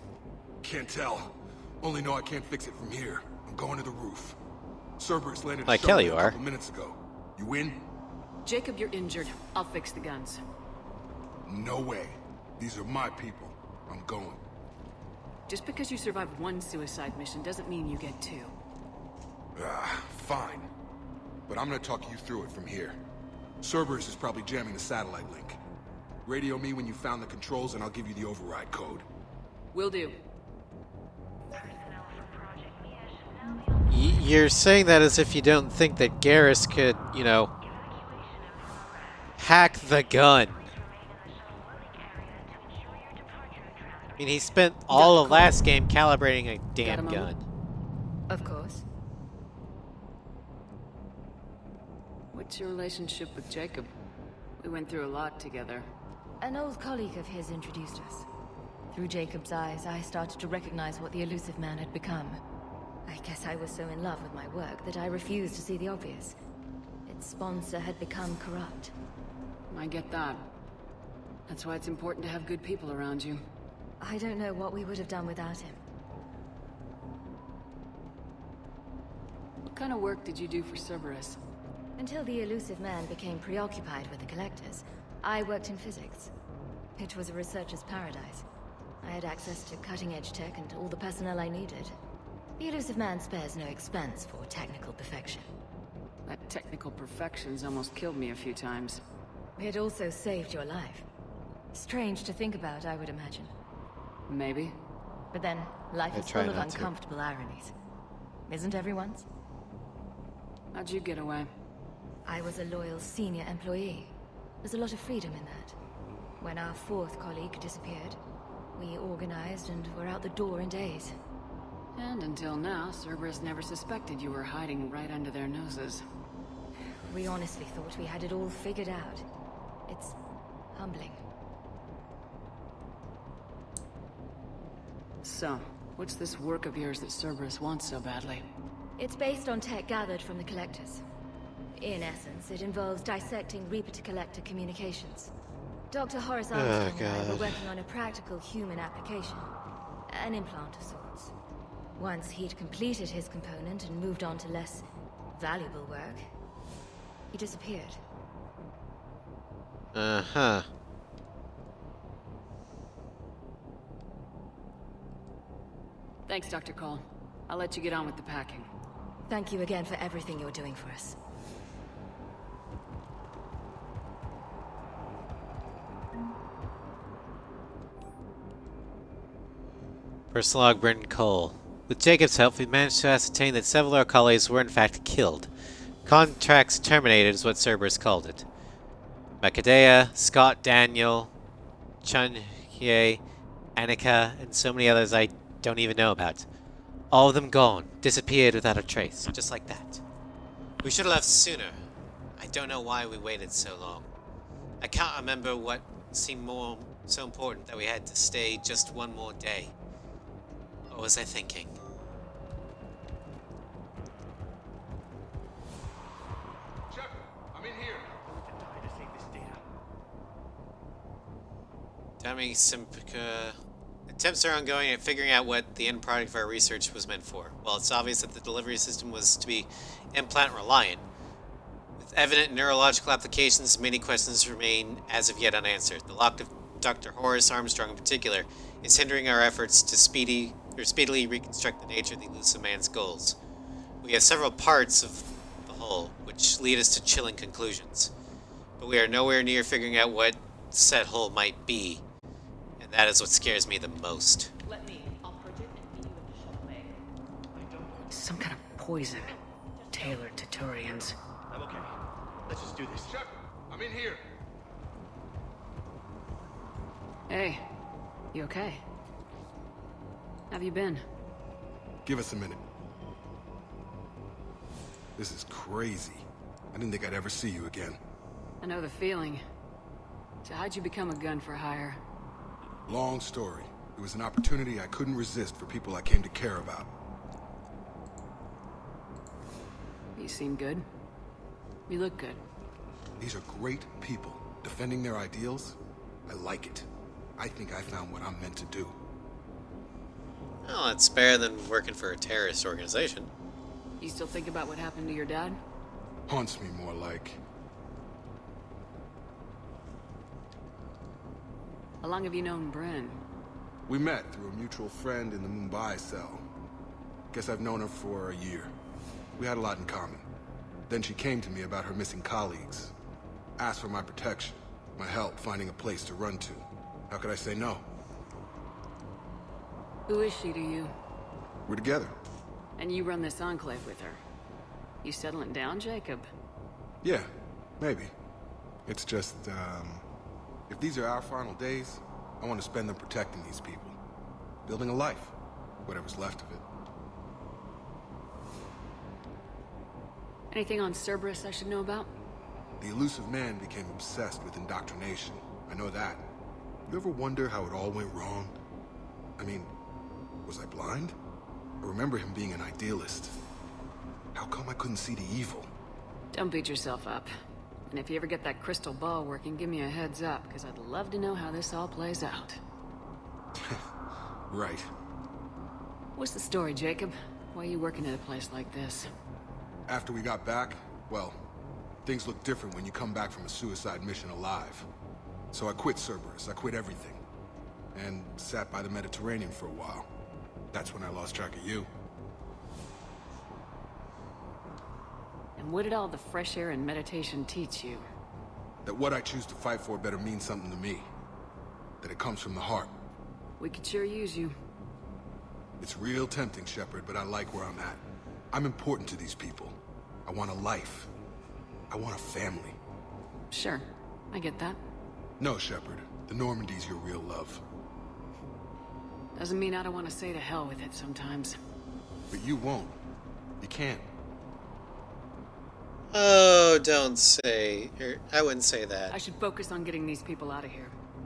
Can't tell. Only know I can't fix it from here. I'm going to the roof. Cerberus landed
Like hell you
a
are.
couple minutes ago. You in?
Jacob, you're injured. I'll fix the guns.
No way. These are my people. I'm going.
Just because you survived one suicide mission doesn't mean you get two.
Fine. But I'm gonna talk you through it from here. Cerberus is probably jamming the satellite link. Radio me when you found the controls and I'll give you the override code.
Will do.
You're saying that as if you don't think that Garrus could, you know, hack the gun. I mean, he spent all of last game calibrating a damn gun.
Of course. What's your relationship with Jacob? We went through a lot together.
An old colleague of his introduced us. Through Jacob's eyes, I started to recognize what the elusive man had become. I guess I was so in love with my work that I refused to see the obvious. Its sponsor had become corrupt.
I get that. That's why it's important to have good people around you.
I don't know what we would have done without him.
What kind of work did you do for Cerberus?
Until the elusive man became preoccupied with the Collectors, I worked in physics. It was a researcher's paradise. I had access to cutting-edge tech and all the personnel I needed. The elusive man spares no expense for technical perfection.
That technical perfection's almost killed me a few times.
It also saved your life. Strange to think about, I would imagine.
Maybe.
But then, life is full of uncomfortable ironies. Isn't everyone's?
How'd you get away?
I was a loyal senior employee. There's a lot of freedom in that. When our fourth colleague disappeared, we organized and were out the door in days.
And until now, Cerberus never suspected you were hiding right under their noses.
We honestly thought we had it all figured out. It's humbling.
So, what's this work of yours that Cerberus wants so badly?
It's based on tech gathered from the Collectors. In essence, it involves dissecting Reaper-to-Collector communications. Dr. Horace Armstrong and I were working on a practical human application. An implant of sorts. Once he'd completed his component and moved on to less valuable work, he disappeared.
Uh-huh.
Thanks, Dr. Cole. I'll let you get on with the packing.
Thank you again for everything you're doing for us.
Personal log, Brendan Cole. With Jacob's help, we managed to ascertain that several of our colleagues were in fact killed. Contracts terminated is what Cerberus called it. Macadea, Scott Daniel, Chun Hye, Annika, and so many others I don't even know about. All of them gone, disappeared without a trace, just like that. We should have left sooner. I don't know why we waited so long. I can't remember what seemed so important that we had to stay just one more day. What was I thinking?
Shepard, I'm in here.
Dummy Simpica. Attempts are ongoing at figuring out what the end product of our research was meant for. While it's obvious that the delivery system was to be implant-reliant, with evident neurological applications, many questions remain as of yet unanswered. The lock of Dr. Horace Armstrong in particular is hindering our efforts to speedily reconstruct the nature of the elusive man's goals. We have several parts of the whole, which lead us to chilling conclusions. But we are nowhere near figuring out what said whole might be. And that is what scares me the most.
Let me. I'll purge it and meet you at the shuttle bay. I don't know.
Some kind of poison. Tailored to Turians.
I'm okay. Let's just do this.
Shepard, I'm in here.
Hey, you okay? Have you been?
Give us a minute. This is crazy. I didn't think I'd ever see you again.
I know the feeling. So how'd you become a gun for hire?
Long story. It was an opportunity I couldn't resist for people I came to care about.
You seem good. You look good.
These are great people. Defending their ideals, I like it. I think I found what I'm meant to do.
Well, it's better than working for a terrorist organization.
You still think about what happened to your dad?
Haunts me more like.
How long have you known Bryn?
We met through a mutual friend in the Mumbai cell. Guess I've known her for a year. We had a lot in common. Then she came to me about her missing colleagues. Asked for my protection, my help finding a place to run to. How could I say no?
Who is she to you?
We're together.
And you run this enclave with her. You settling down, Jacob?
Yeah, maybe. It's just, if these are our final days, I want to spend them protecting these people. Building a life. Whatever's left of it.
Anything on Cerberus I should know about?
The elusive man became obsessed with indoctrination. I know that. You ever wonder how it all went wrong? I mean, was I blind? I remember him being an idealist. How come I couldn't see the evil?
Don't beat yourself up. And if you ever get that crystal ball working, give me a heads up, because I'd love to know how this all plays out.
Right.
What's the story, Jacob? Why are you working at a place like this?
After we got back, well, things look different when you come back from a suicide mission alive. So I quit Cerberus, I quit everything. And sat by the Mediterranean for a while. That's when I lost track of you.
And what did all the fresh air and meditation teach you?
That what I choose to fight for better mean something to me. That it comes from the heart.
We could sure use you.
It's real tempting, Shepard, but I like where I'm at. I'm important to these people. I want a life. I want a family.
Sure, I get that.
No, Shepard. The Normandy's your real love.
Doesn't mean I don't want to say to hell with it sometimes.
But you won't. You can't.
Oh, don't say... I wouldn't say that.
I should focus on getting these people out of here.